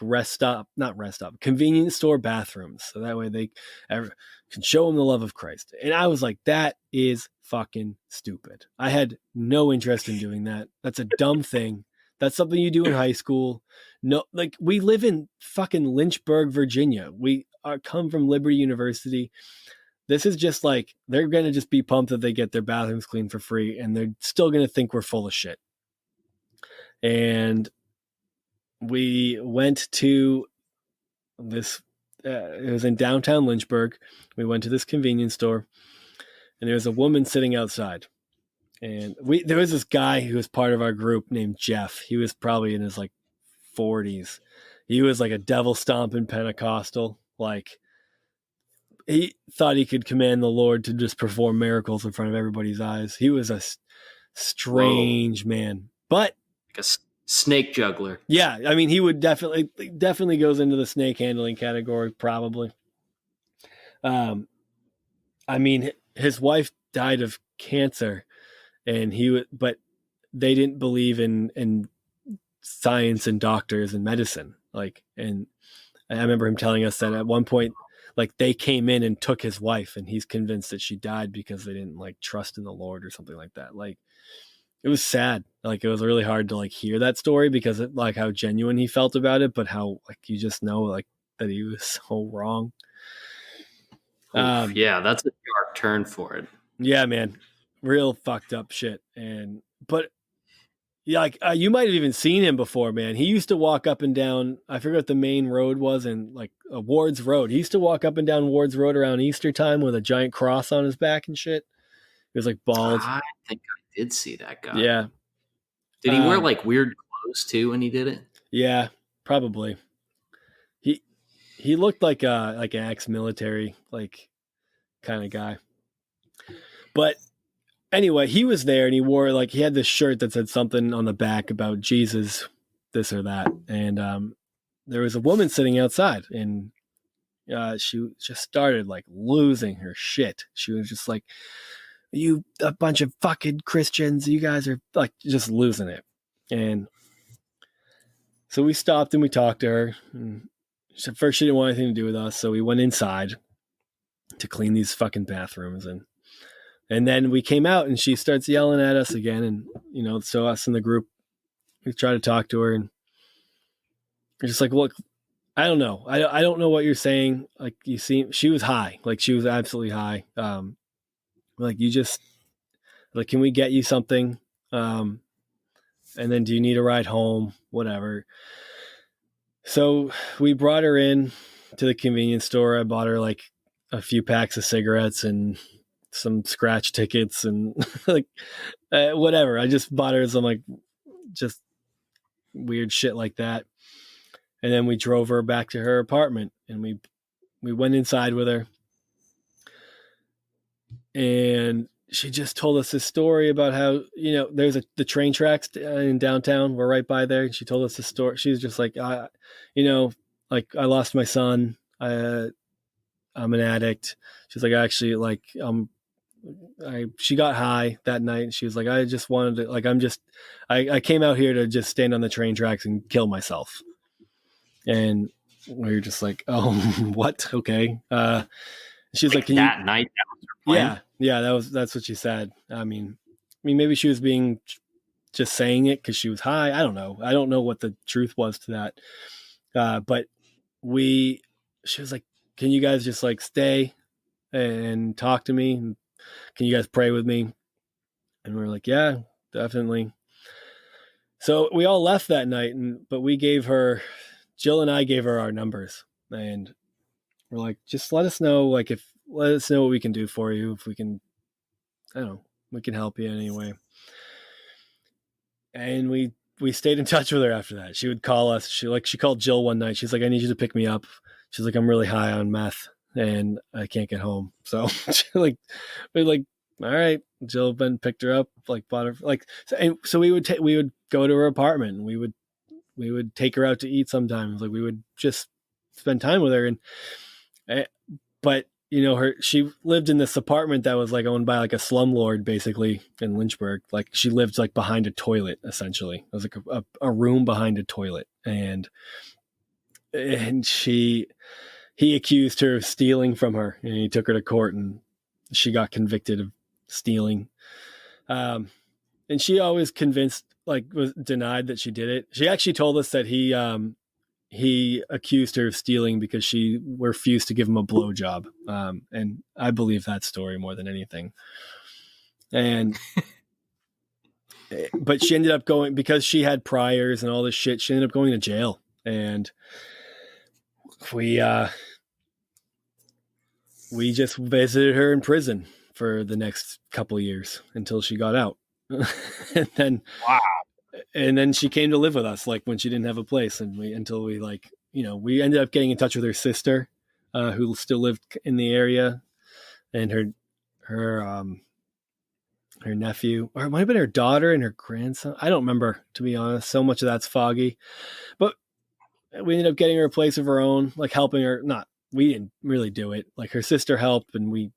A: convenience store bathrooms, so that way they can show them the love of Christ. And I was like, that is fucking stupid. I had no interest in doing that. That's a dumb thing. That's something you do in high school. No, like we live in fucking Lynchburg, Virginia. We come from Liberty University. This is just like, they're going to just be pumped that they get their bathrooms cleaned for free, and they're still going to think we're full of shit. And we went to this, it was in downtown Lynchburg. We went to this convenience store, and there was a woman sitting outside. And there was this guy who was part of our group named Jeff. He was probably in his like 40s. He was like a devil stomping Pentecostal. Like, he thought he could command the Lord to just perform miracles in front of everybody's eyes. He was a strange man, but
B: like a snake juggler.
A: Yeah, I mean, he would definitely goes into the snake handling category, probably. I mean, his wife died of cancer, and but they didn't believe in science and doctors and medicine. Like, and I remember him telling us that at one point, like, they came in and took his wife, and he's convinced that she died because they didn't like trust in the Lord or something like that. Like, it was sad. Like, it was really hard to like hear that story because it, like, how genuine he felt about it, but how like you just know like that he was so wrong.
B: Yeah, that's a dark turn for it.
A: Yeah, man, real fucked up shit. But yeah, like you might have even seen him before, man. He used to walk up and down. I forget what the main road was, and like Ward's Road. He used to walk up and down Ward's Road around Easter time with a giant cross on his back and shit. He was like bald.
B: I think I did see that guy.
A: Yeah.
B: Did he wear like weird clothes too when he did it?
A: Yeah, probably. He looked like an ex-military like kind of guy. But anyway, he was there, and he wore like, he had this shirt that said something on the back about Jesus, this or that. And there was a woman sitting outside, and she just started like losing her shit. She was just like, you a bunch of fucking Christians, you guys are like just losing it. And so we stopped and we talked to her. And at first she didn't want anything to do with us, so we went inside to clean these fucking bathrooms. And then we came out, and she starts yelling at us again. And, you know, so us in the group, we try to talk to her, and we're just like, look, I don't know. I don't know what you're saying. Like, you see, she was high. Like, she was absolutely high. Like, you just, like, can we get you something? And then, do you need a ride home? Whatever. So we brought her in to the convenience store. I bought her like a few packs of cigarettes and some scratch tickets and like whatever. I just bought her some like just weird shit like that. And then we drove her back to her apartment, and we went inside with her. And she just told us this story about how, you know, there's the train tracks in downtown. We're right by there. And she told us this story. She's just like, you know, like, I lost my son. I'm an addict. She's like, actually, like, she got high that night, and she was like, I just wanted to, like, I came out here to just stand on the train tracks and kill myself. And we were just like, oh, what? Okay. She's like, can
B: that
A: you,
B: night? That was her plan?
A: Yeah, that's what she said. I mean, maybe she was being just saying it because she was high. I don't know. I don't know what the truth was to that. But she was like, can you guys just like stay and talk to me? And can you guys pray with me? And we were like, yeah, definitely. So we all left that night, but Jill and I gave her our numbers, and we're like, just let us know, like, let us know what we can do for you. If we can, I don't know, we can help you in any way. And we stayed in touch with her after that. She would call us. She called Jill one night. She's like, I need you to pick me up. She's like, I'm really high on meth and I can't get home. So we're like, all right. Jill then picked her up, like, bought her, like, so we would go to her apartment, and we would take her out to eat sometimes. Like, we would just spend time with her. But she lived in this apartment that was like owned by like a slumlord basically in Lynchburg. Like she lived like behind a toilet essentially. It was like a room behind a toilet, and he accused her of stealing from her, and he took her to court, and she got convicted of stealing. And she always was denied that she did it. She actually told us that he accused her of stealing because she refused to give him a blowjob. And I believe that story more than anything. But she ended up going, because she had priors and all this shit, she ended up going to jail. And we just visited her in prison for the next couple of years until she got out. And then she came to live with us, like when she didn't have a place, and we ended up getting in touch with her sister, who still lived in the area, and her nephew, or it might have been her daughter and her grandson. I don't remember, to be honest. So much of that's foggy, but we ended up getting her a place of her own, like helping her. We didn't really do it. Like her sister helped, and we,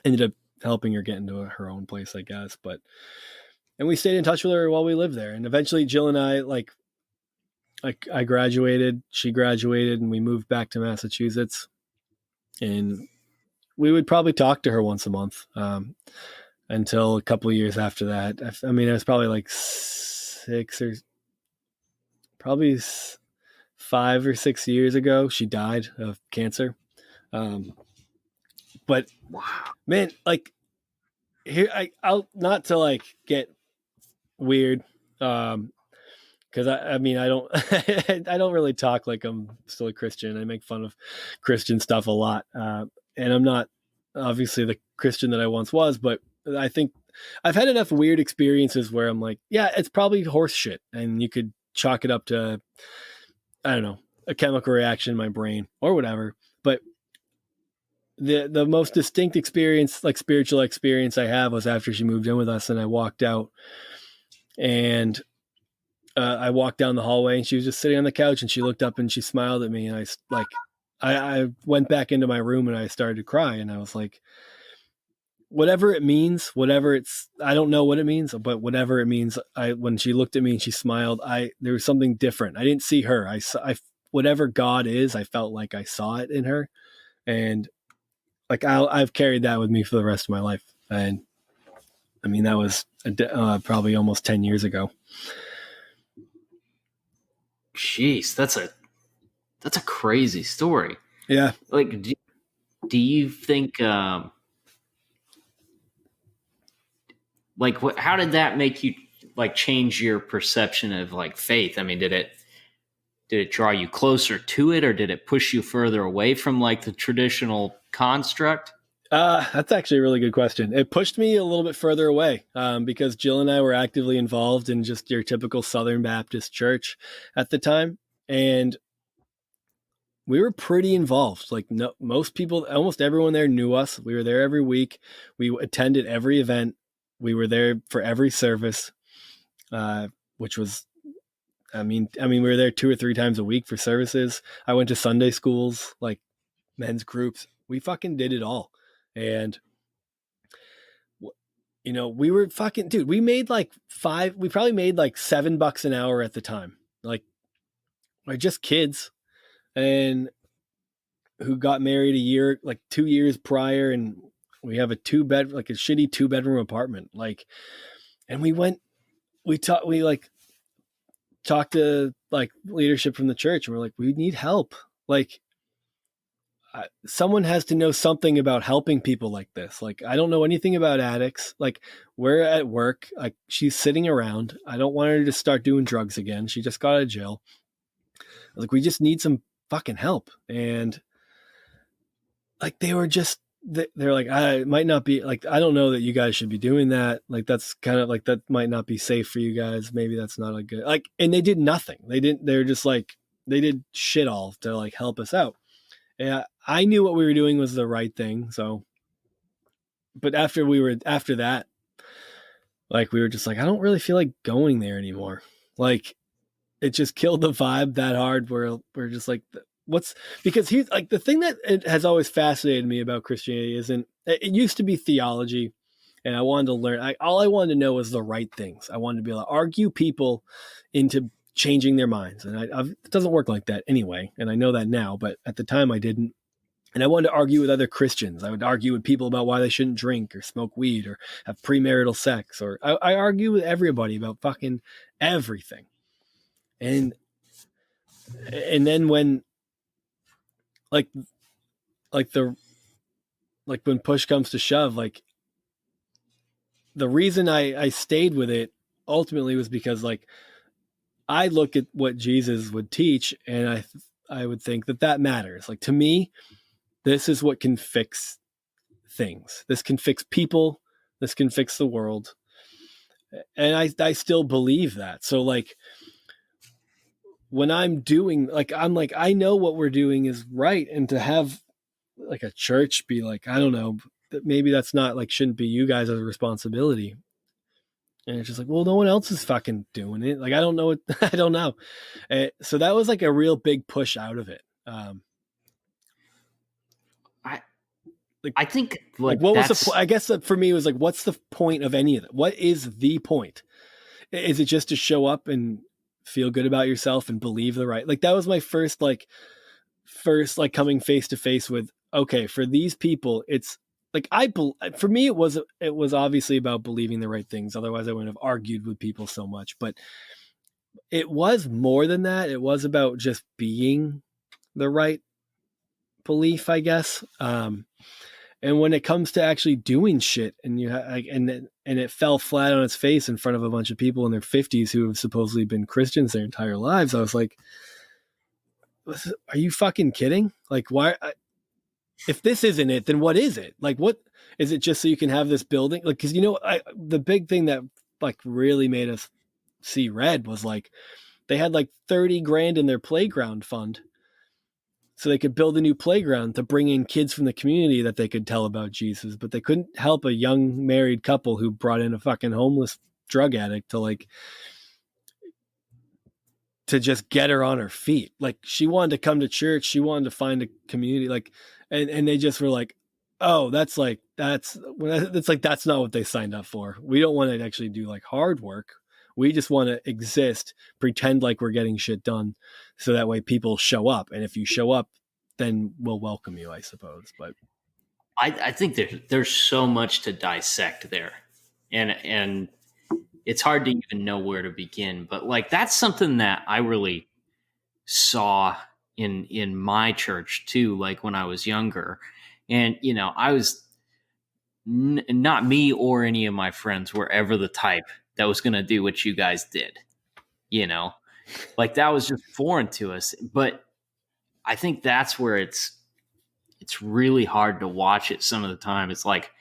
A: ended up helping her get into her own place, I guess. And we stayed in touch with her while we lived there. And eventually Jill and I, I graduated, she graduated, and we moved back to Massachusetts. And we would probably talk to her once a month until a couple of years after that. I mean, it was probably like 5 or 6 years ago, she died of cancer. But man, like here, I'll not to like get weird, because I mean I don't I don't really talk like I'm still a Christian. I make fun of Christian stuff a lot, and I'm not obviously the Christian that I once was, but I think I've had enough weird experiences where I'm like, yeah, it's probably horse shit, and you could chalk it up to, I don't know, a chemical reaction in my brain or whatever. But the most distinct experience, like spiritual experience I have, was after she moved in with us, and I walked out, and I walked down the hallway, and she was just sitting on the couch, and she looked up and she smiled at me, and I went back into my room and I started to cry, and I was like, whatever it means, I don't know what it means, but whatever it means, when she looked at me and she smiled, there was something different. I didn't see her. Whatever God is, I felt like I saw it in her, and like I've carried that with me for the rest of my life. And I mean, that was probably almost 10 years ago.
B: Jeez, that's a crazy story.
A: Yeah.
B: Like, do you think, like, how did that make you like change your perception of like faith? I mean, did it draw you closer to it, or did it push you further away from like the traditional construct?
A: That's actually a really good question. It pushed me a little bit further away, because Jill and I were actively involved in just your typical Southern Baptist church at the time. And we were pretty involved. Like, no, most people, almost everyone there knew us. We were there every week. We attended every event. We were there for every service, which was, I mean, we were there 2 or 3 times a week for services. I went to Sunday schools, like men's groups. We fucking did it all. And, we were fucking, dude, we probably made like $7 an hour at the time. Like, we're just kids, and who got married 2 years prior. And we have a shitty 2-bedroom apartment. Like, and we talked to like leadership from the church, and we're like, we need help. Like, someone has to know something about helping people like this. Like, I don't know anything about addicts. Like, we're at work, like she's sitting around. I don't want her to start doing drugs again. She just got out of jail. Like, we just need some fucking help. And like, they're like, it might not be like, I don't know that you guys should be doing that. Like, that's kind of like, that might not be safe for you guys. Maybe that's not a good, like, and they did nothing. They're just like, they did shit all to like help us out. And I knew what we were doing was the right thing. So, but after that, like, we were just like, I don't really feel like going there anymore. Like, it just killed the vibe that hard. We're just like, what's because he's like the thing that it has always fascinated me about Christianity isn't it used to be theology, and I wanted to learn. All I wanted to know was the right things. I wanted to be able to argue people into changing their minds, and it doesn't work like that anyway. And I know that now, but at the time I didn't. And I wanted to argue with other Christians. I would argue with people about why they shouldn't drink or smoke weed or have premarital sex. Or I argue with everybody about fucking everything. And then when like when push comes to shove, like the reason I stayed with it ultimately was because like I look at what Jesus would teach and I would think that matters. Like to me, this is what can fix things. This can fix people. This can fix the world. And I still believe that. So like when I'm doing like, I'm like, I know what we're doing is right. And to have like a church be like, I don't know, maybe that's not like, shouldn't be you guys as a responsibility. And it's just like, well, no one else is fucking doing it. Like, I don't know what, I don't know. So that was like a real big push out of it.
B: I think
A: like what was the I guess that for me it was like, what's the point of any of it? What is the point? Is it just to show up and feel good about yourself and believe the right? Like that was my first coming face to face with, okay, for these people, it's like, for me, it was obviously about believing the right things. Otherwise I wouldn't have argued with people so much, but it was more than that. It was about just being the right belief, I guess. And when it comes to actually doing shit and and it fell flat on its face in front of a bunch of people in their 50s who have supposedly been Christians their entire lives, I was like, are you fucking kidding? Like, why? If this isn't it, then what is it? Like, what is it? Just so you can have this building? Like, because the big thing that like really made us see red was like they had like 30 grand in their playground fund, so they could build a new playground to bring in kids from the community that they could tell about Jesus, but they couldn't help a young married couple who brought in a fucking homeless drug addict to just get her on her feet. Like she wanted to come to church. She wanted to find a community, like, and they just were like, oh, that's not what they signed up for. We don't want to actually do like hard work. We just want to exist, pretend like we're getting shit done, so that way people show up. And if you show up, then we'll welcome you, I suppose. But
B: I think there's so much to dissect there, and it's hard to even know where to begin. But like that's something that I really saw in my church too. Like when I was younger, and I was not me or any of my friends were ever the type that was going to do what you guys did, like that was just foreign to us. But I think that's where it's really hard to watch it some of the time. It's like,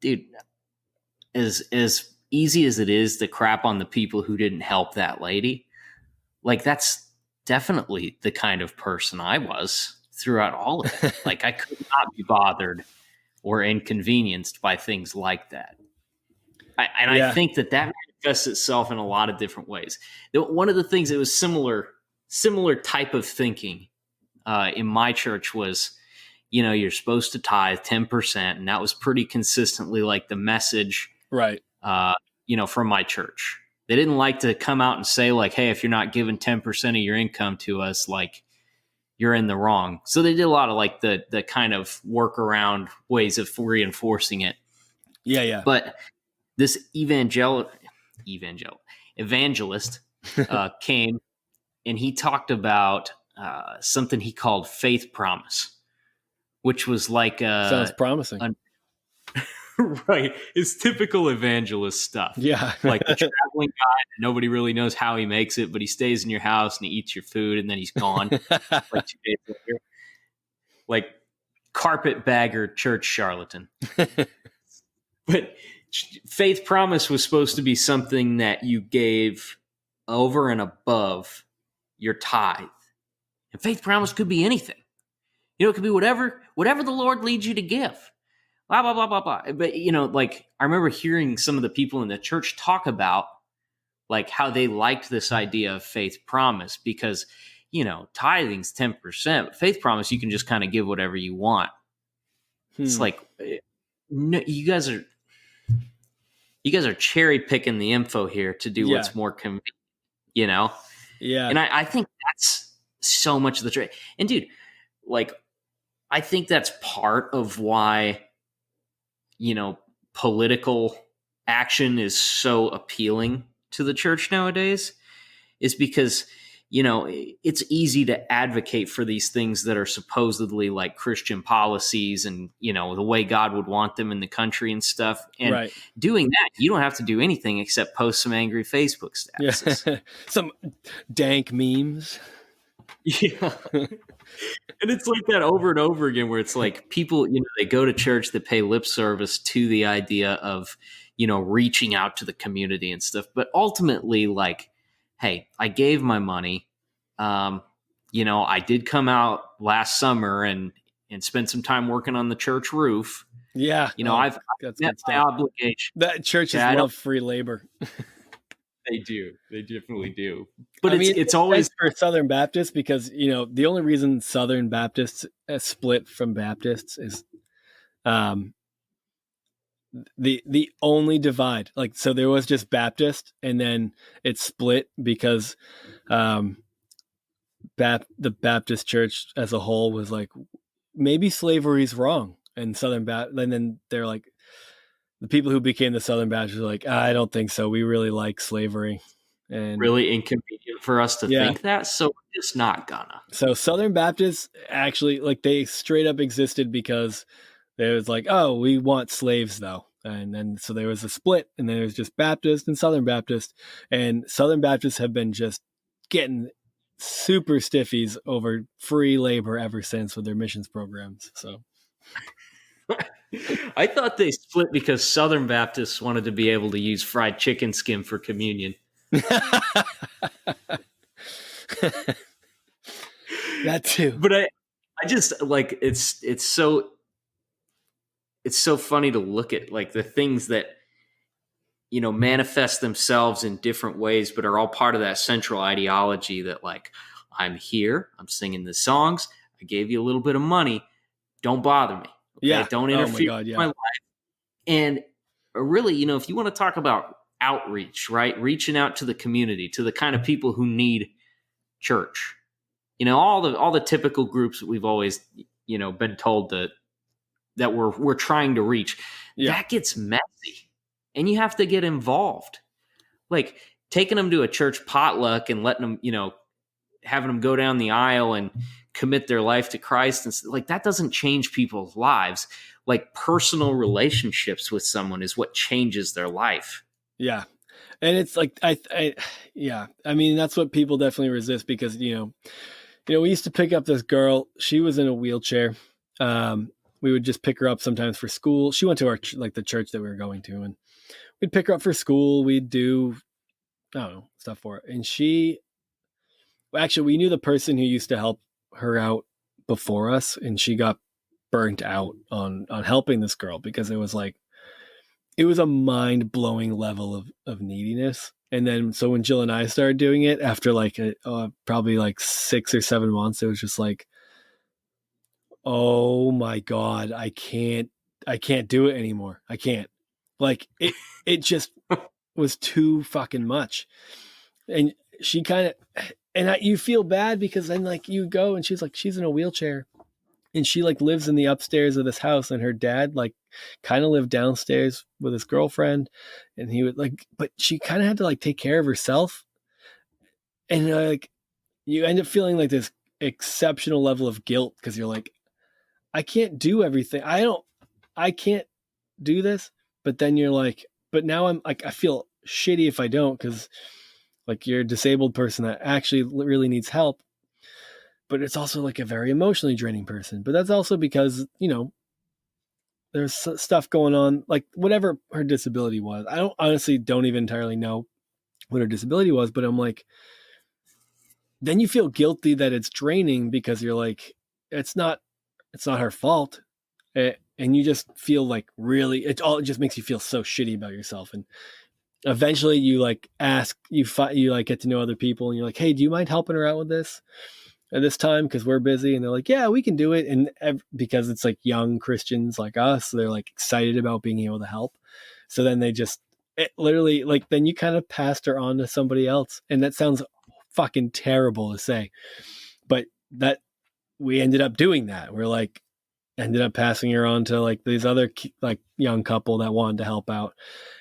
B: dude, as easy as it is to crap on the people who didn't help that lady, like that's definitely the kind of person I was throughout all of it. Like I could not be bothered or inconvenienced by things like that. I think that manifests itself in a lot of different ways. One of the things that was similar type of thinking in my church was, you're supposed to tithe 10%, and that was pretty consistently like the message,
A: right?
B: From my church. They didn't like to come out and say like, hey, if you're not giving 10% of your income to us, like you're in the wrong. So they did a lot of like the kind of workaround ways of reinforcing it.
A: Yeah.
B: But this evangelist came and he talked about something he called faith promise, which was like
A: sounds promising.
B: Right. It's typical evangelist stuff.
A: Yeah.
B: Like the traveling guy, nobody really knows how he makes it, but he stays in your house and he eats your food and then he's gone like 2 days later. Like carpetbagger church charlatan. But faith promise was supposed to be something that you gave over and above your tithe. And faith promise could be anything. It could be whatever the Lord leads you to give. Blah, blah, blah, blah, blah. But, like I remember hearing some of the people in the church talk about like how they liked this idea of faith promise because, tithing's 10%. Faith promise, you can just kind of give whatever you want. It's like, no, you guys are cherry picking the info here to do what's more convenient,
A: Yeah.
B: And I think that's so much of the trade. And dude, like, I think that's part of why, political action is so appealing to the church nowadays, is because, it's easy to advocate for these things that are supposedly like Christian policies and, the way God would want them in the country and stuff. And doing that, you don't have to do anything except post some angry Facebook statuses.
A: Yeah. Some dank memes.
B: Yeah. And it's like that over and over again, where it's like people, they go to church, that pay lip service to the idea of, reaching out to the community and stuff. But ultimately, like, hey, I gave my money. I did come out last summer and spend some time working on the church roof.
A: Yeah.
B: I've met my obligation.
A: That churches love free labor.
B: They do. They definitely do. But it's always
A: for Southern Baptists, because, the only reason Southern Baptists split from Baptists is the only divide. Like, so there was just Baptist, and then it split because the Baptist church as a whole was like, maybe slavery's wrong. And and then they're like, the people who became the Southern Baptists are like, I don't think so. We really like slavery. And
B: really inconvenient for us to think that. So we're just not gonna.
A: So Southern Baptists actually, like, they straight up existed because there was like, oh, we want slaves though. And then, so there was a split, and then there was just Baptist and Southern Baptist, and Southern Baptists have been just getting super stiffies over free labor ever since with their missions programs. So
B: I thought they split because Southern Baptists wanted to be able to use fried chicken skin for communion.
A: That too.
B: But I just like, it's so funny to look at, like, the things that, manifest themselves in different ways, but are all part of that central ideology that, like, I'm here, I'm singing the songs, I gave you a little bit of money, don't bother me. Okay?
A: Yeah.
B: Don't interfere with my life. And really, if you want to talk about outreach, right? Reaching out to the community, to the kind of people who need church, all the typical groups that we've always, been told that we're trying to reach. Yeah. That gets messy, and you have to get involved. Like, taking them to a church potluck and letting them, having them go down the aisle and commit their life to Christ, and like, that doesn't change people's lives. Like, personal relationships with someone is what changes their life.
A: Yeah. And it's like, yeah, I mean, that's what people definitely resist, because, we used to pick up this girl. She was in a wheelchair. We would just pick her up sometimes for school. She went to the church that we were going to, and we'd pick her up for school. We'd do, I don't know, stuff for her. And we knew the person who used to help her out before us, and she got burnt out on helping this girl, because it was a mind-blowing level of neediness. And then, so when Jill and I started doing it, after probably 6 or 7 months, it was just like, oh my God, I can't do it anymore. I can't. Like, it just was too fucking much. And she you feel bad, because then, like, you go and she's in a wheelchair, and she lives in the upstairs of this house, and her dad kind of lived downstairs with his girlfriend, and he would but she kind of had to take care of herself. And you end up feeling this exceptional level of guilt, because you're like, I can't do everything. I can't do this. But then you're like, but now I'm I feel shitty if I don't, because you're a disabled person that actually really needs help. But it's also a very emotionally draining person. But that's also because, there's stuff going on, whatever her disability was. I don't even entirely know what her disability was, but I'm like, then you feel guilty that it's draining, because you're like, it's not her fault. And you just feel really, it just makes you feel so shitty about yourself. And eventually you ask, you get to know other people, and you're like, hey, do you mind helping her out with this? at this time because we're busy. And they're like, yeah, we can do it. And because it's like young Christians like us, they're like excited about being able to help. So then it literally, like, then you kind of passed her on to somebody else. And that sounds fucking terrible to say, but that we ended up doing that. We're like, ended up passing her on to like these other like young couple that wanted to help out.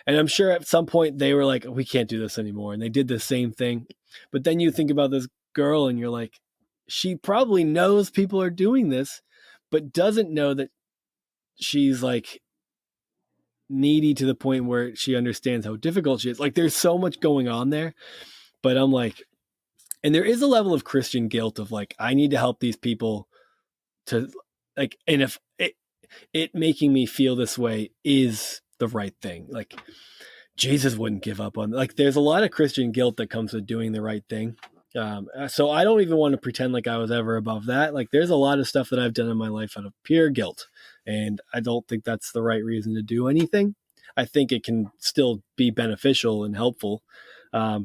A: And I'm sure at some point they were like, we can't do this anymore. And they did the same thing. But then you think about this girl and you're like, she probably knows people are doing this, but doesn't know that she's like needy to the point where she understands how difficult she is. Like there's so much going on there. But I'm like, and there is a level of Christian guilt of like, I need to help these people to like, and if it making me feel this way is the right thing. Like Jesus wouldn't give up on, like, there's a lot of Christian guilt that comes with doing the right thing. So I don't even want to pretend like I was ever above that. Like there's a lot of stuff that I've done in my life out of pure guilt. And I don't think that's the right reason to do anything. I think it can still be beneficial and helpful. I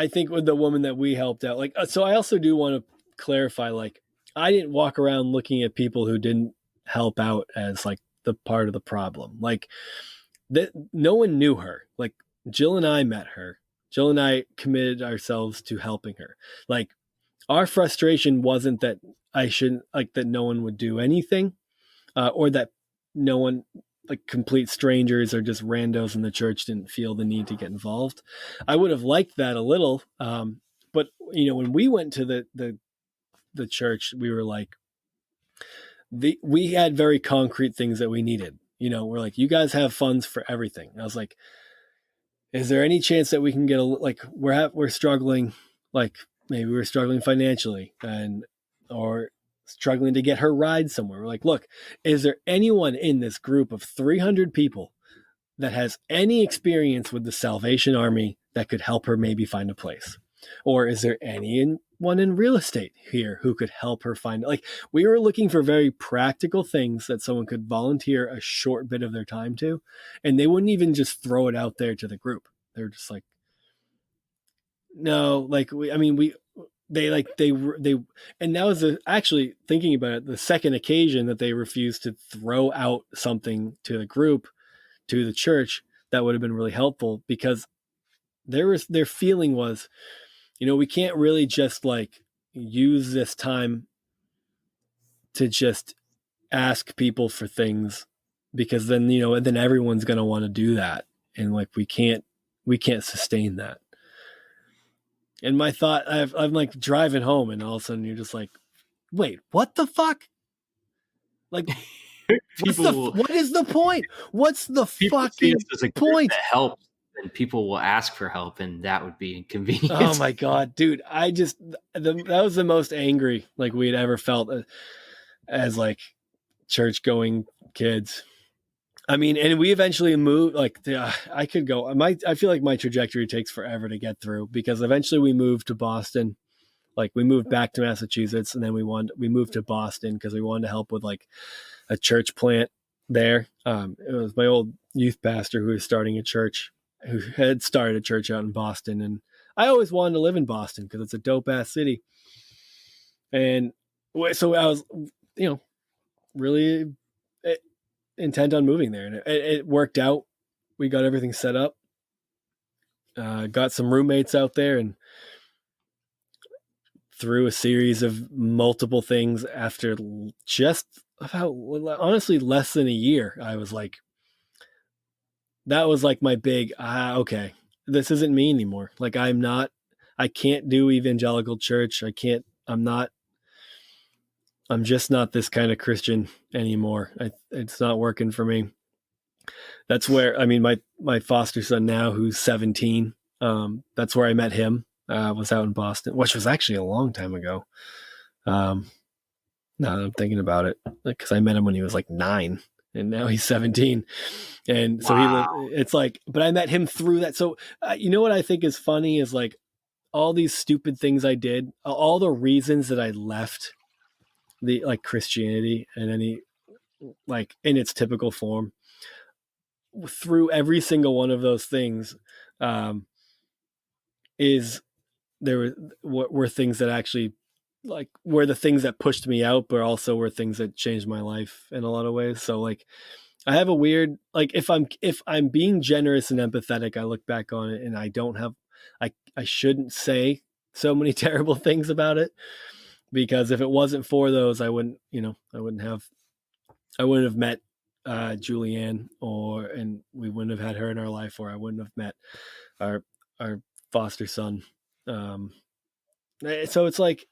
A: think with the woman that we helped out, like, so I also do want to clarify, like, I didn't walk around looking at people who didn't help out as like the part of the problem. Like that, no one knew her. Like Jill and I met her. Jill and I committed ourselves to helping her. Like our frustration wasn't that I shouldn't, like, that no one would do anything, or that no one, like complete strangers or just randos in the church, didn't feel the need to get involved. I would have liked that a little, but you know, when we went to the church, we were like, we had very concrete things that we needed. You know, we're like, you guys have funds for everything. And I was like, is there any chance that we can get like, we're struggling, like maybe we're struggling financially or struggling to get her ride somewhere. We're like, look, is there anyone in this group of 300 people that has any experience with the Salvation Army that could help her maybe find a place? Or is there anyone in real estate here who could help her find it? Like, we were looking for very practical things that someone could volunteer a short bit of their time to, and they wouldn't even just throw it out there to the group. They're just like, no, like they and that was actually thinking about it, the second occasion that they refused to throw out something to the group, to the church, that would have been really helpful, because their feeling was, you know, we can't really just like use this time to just ask people for things, because then, you know, and then everyone's going to want to do that. And like, we can't sustain that. And my thought, I'm like driving home and all of a sudden you're just like, wait, what the fuck? Like, what is the point? What's the fucking point?
B: That helps, and people will ask for help, and that would be inconvenient.
A: Oh my God, dude. That was the most angry like we'd ever felt as like church going kids. I mean, and we eventually moved, like, I could go, I feel like my trajectory takes forever to get through, because eventually we moved to Boston. Like we moved back to Massachusetts, and then we moved to Boston because we wanted to help with like a church plant there. It was my old youth pastor who was starting a church, who had started a church out in Boston. And I always wanted to live in Boston because it's a dope ass city. And so I was, you know, really intent on moving there, and it worked out. We got everything set up, got some roommates out there, and through a series of multiple things, after just about, honestly, less than a year, I was like, that was like my big, okay, this isn't me anymore. Like I can't do evangelical church. I'm just not this kind of Christian anymore. It's not working for me. That's where, I mean, my foster son now, who's 17, that's where I met him, was out in Boston, which was actually a long time ago. Now that I'm thinking about it, because I met him when he was like 9 and now he's 17. And so it's like, but I met him through that. So, you know what I think is funny is like all these stupid things I did, all the reasons that I left the like Christianity and any, like in its typical form, through every single one of those things, is there were things that actually like were the things that pushed me out, but also were things that changed my life in a lot of ways. So like I have a weird like if I'm being generous and empathetic, I look back on it and I don't have I shouldn't say so many terrible things about it, because if it wasn't for those, I wouldn't, I wouldn't have met Julianne, and we wouldn't have had her in our life, or I wouldn't have met our our foster son. So it's like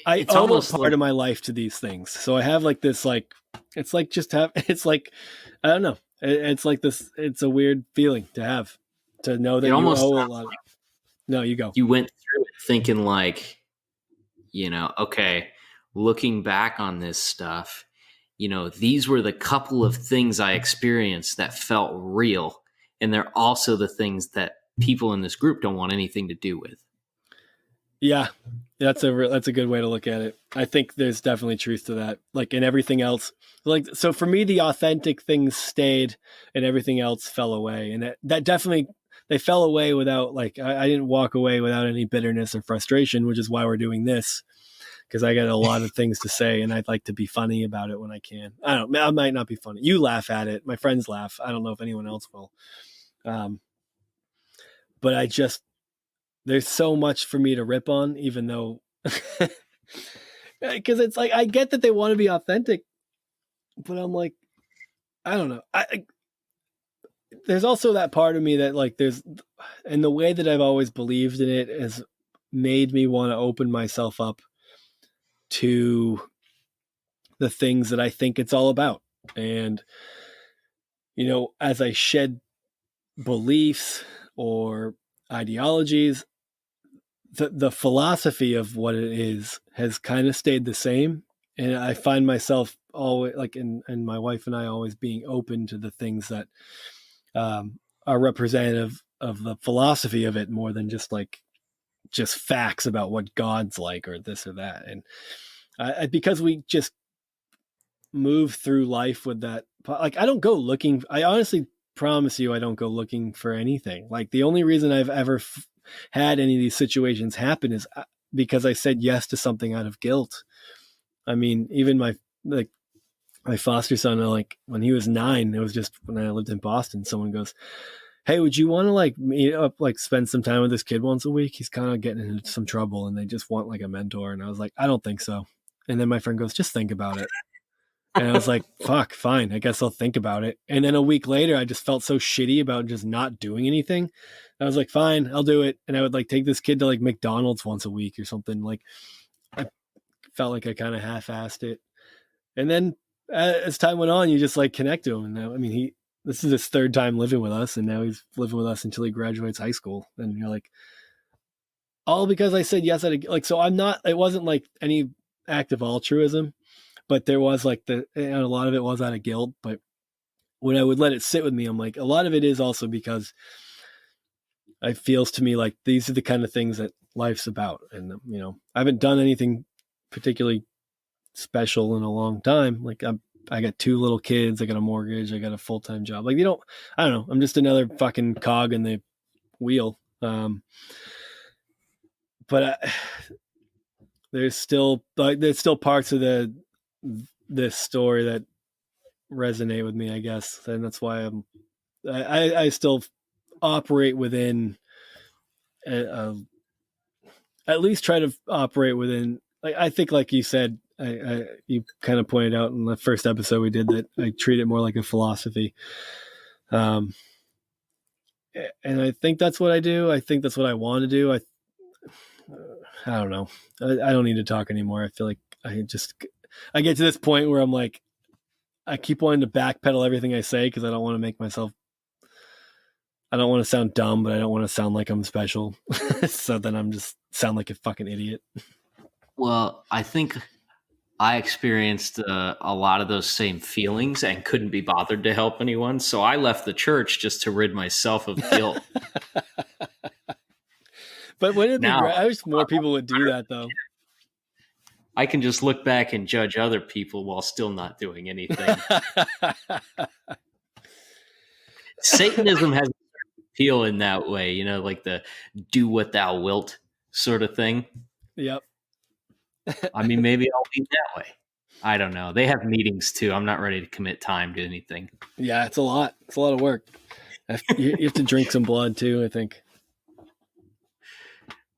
A: I
B: It's
A: owe a
B: almost
A: part
B: like
A: of my life to these things. So I have like this like it's like just have it's like I don't know. It's like this. It's a weird feeling to have, to know
B: it
A: that you
B: almost
A: owe a
B: sounds
A: lot.
B: like
A: No, you go.
B: you went through it thinking like, okay, looking back on this stuff, these were the couple of things I experienced that felt real. And they're also the things that people in this group don't want anything to do with.
A: Yeah, that's a good way to look at it. I think there's definitely truth to that. Like in everything else, like so for me, the authentic things stayed, and everything else fell away. And that definitely they fell away without like I didn't walk away without any bitterness or frustration, which is why we're doing this, because I got a lot of things to say, and I'd like to be funny about it when I can. I might not be funny. You laugh at it. My friends laugh. I don't know if anyone else will. But there's so much for me to rip on, even though, because it's like, I get that they want to be authentic, but I'm like, I don't know. There's also that part of me that like and the way that I've always believed in it has made me want to open myself up to the things that I think it's all about. And, as I shed beliefs or ideologies, the philosophy of what it is has kind of stayed the same. And I find myself always like, and my wife and I always being open to the things that are representative of the philosophy of it, more than just facts about what God's like or this or that. And because we just move through life with that, like I don't go looking. I honestly promise you, I don't go looking for anything. Like the only reason I've ever had any of these situations happen is because I said yes to something out of guilt. I mean, even my foster son, like when he was 9, it was just when I lived in Boston, someone goes, "Hey, would you want to like meet up, like spend some time with this kid once a week? He's kind of getting into some trouble and they just want like a mentor." And I was like, "I don't think so." And then my friend goes, "Just think about it." And I was like, fuck, fine. I guess I'll think about it. And then a week later, I just felt so shitty about just not doing anything. I was like, fine, I'll do it. And I would like take this kid to like McDonald's once a week or something. Like I felt like I kind of half-assed it. And then as time went on, you just like connect to him. And now, I mean, this is his 3rd time living with us. And now he's living with us until he graduates high school. And you're like, all because I said yes. So it wasn't like any act of altruism, but there was like and a lot of it was out of guilt. But when I would let it sit with me, I'm like, a lot of it is also because it feels to me like these are the kind of things that life's about. And, I haven't done anything particularly special in a long time. Like I got 2 little kids, I got a mortgage, I got a full-time job. Like, I don't know. I'm just another fucking cog in the wheel. But there's still parts of this story that resonate with me, I guess. And that's why I still operate within at least try to operate within, like, I think, like you said, you kind of pointed out in the first episode we did that I treat it more like a philosophy. And I think that's what I do. I think that's what I want to do. I don't know. I don't need to talk anymore. I feel like I get to this point where I'm like, I keep wanting to backpedal everything I say because I don't want to make myself, I don't want to sound dumb, but I don't want to sound like I'm special. So then I'm just sound like a fucking idiot.
B: Well, I think I experienced a lot of those same feelings and couldn't be bothered to help anyone. So I left the church just to rid myself of guilt.
A: But wouldn't it be
B: Now,
A: great? I wish more people would do that, though.
B: I can just look back and judge other people while still not doing anything. Satanism has appeal in that way, you know, like the do what thou wilt sort of thing.
A: Yep.
B: I mean, maybe I'll lean that way. I don't know. They have meetings too. I'm not ready to commit time to anything.
A: Yeah, it's a lot. It's a lot of work. You have to drink some blood too, I think.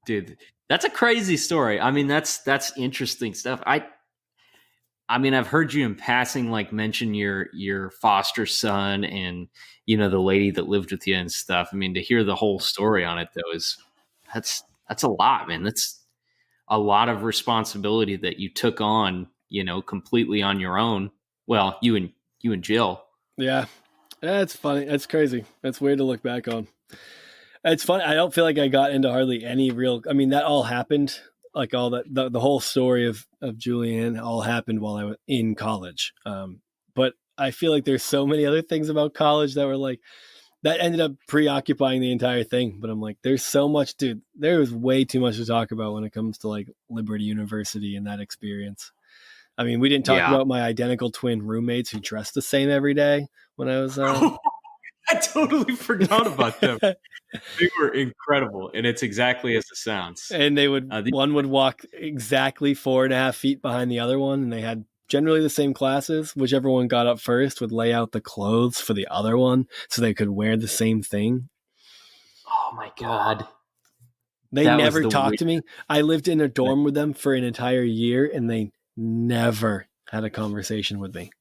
B: Dude, that's a crazy story. I mean, that's interesting stuff. I mean, I've heard you in passing like mention your foster son and you know the lady that lived with you and stuff. I mean, to hear the whole story on it though is that's a lot, man. That's a lot of responsibility that you took on, you know, completely on your own. Well, you and Jill.
A: Yeah. That's funny. That's crazy. That's weird to look back on. It's funny. I don't feel like I got into hardly any real. I mean, that all happened. Like all that, the whole story of Julianne all happened while I was in college. But I feel like there's so many other things about college that were like that ended up preoccupying the entire thing. But I'm like, there's so much, dude. There was way too much to talk about when it comes to like Liberty University and that experience. I mean, we didn't talk about my identical twin roommates who dressed the same every day when I was.
B: I totally forgot about them. They were incredible, and it's exactly as it sounds.
A: And they would one would walk exactly 4.5 feet behind the other one, and they had generally the same classes. Whichever one got up first would lay out the clothes for the other one so they could wear the same thing.
B: Oh my God.
A: They never talked to me. I lived in a dorm with them for an entire year, and they never had a conversation with me.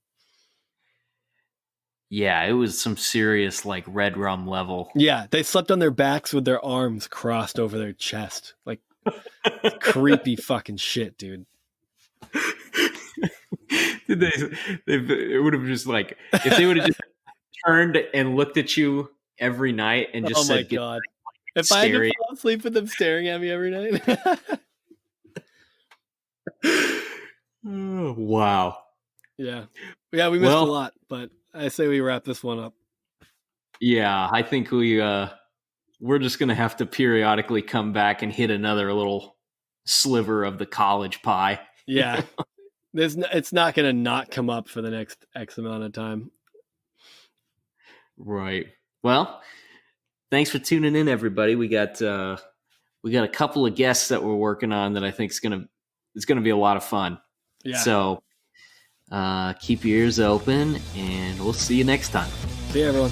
B: Yeah, it was some serious like red rum level.
A: Yeah, they slept on their backs with their arms crossed over their chest. Like creepy fucking shit, dude.
B: It would have just like if they would have just turned and looked at you every night and just said,
A: "Oh my God." If I had to fall asleep with them staring at me every night.
B: Oh, wow.
A: Yeah, we missed a lot, but I say we wrap this one up. Yeah,
B: I think we're just gonna have to periodically come back and hit another little sliver of the college pie.
A: Yeah, it's not gonna not come up for the next X amount of time.
B: Right. Well, thanks for tuning in, everybody. We got a couple of guests that we're working on that I think it's gonna be a lot of fun.
A: Yeah.
B: So keep your ears open, and we'll see you next time.
A: See you, everyone.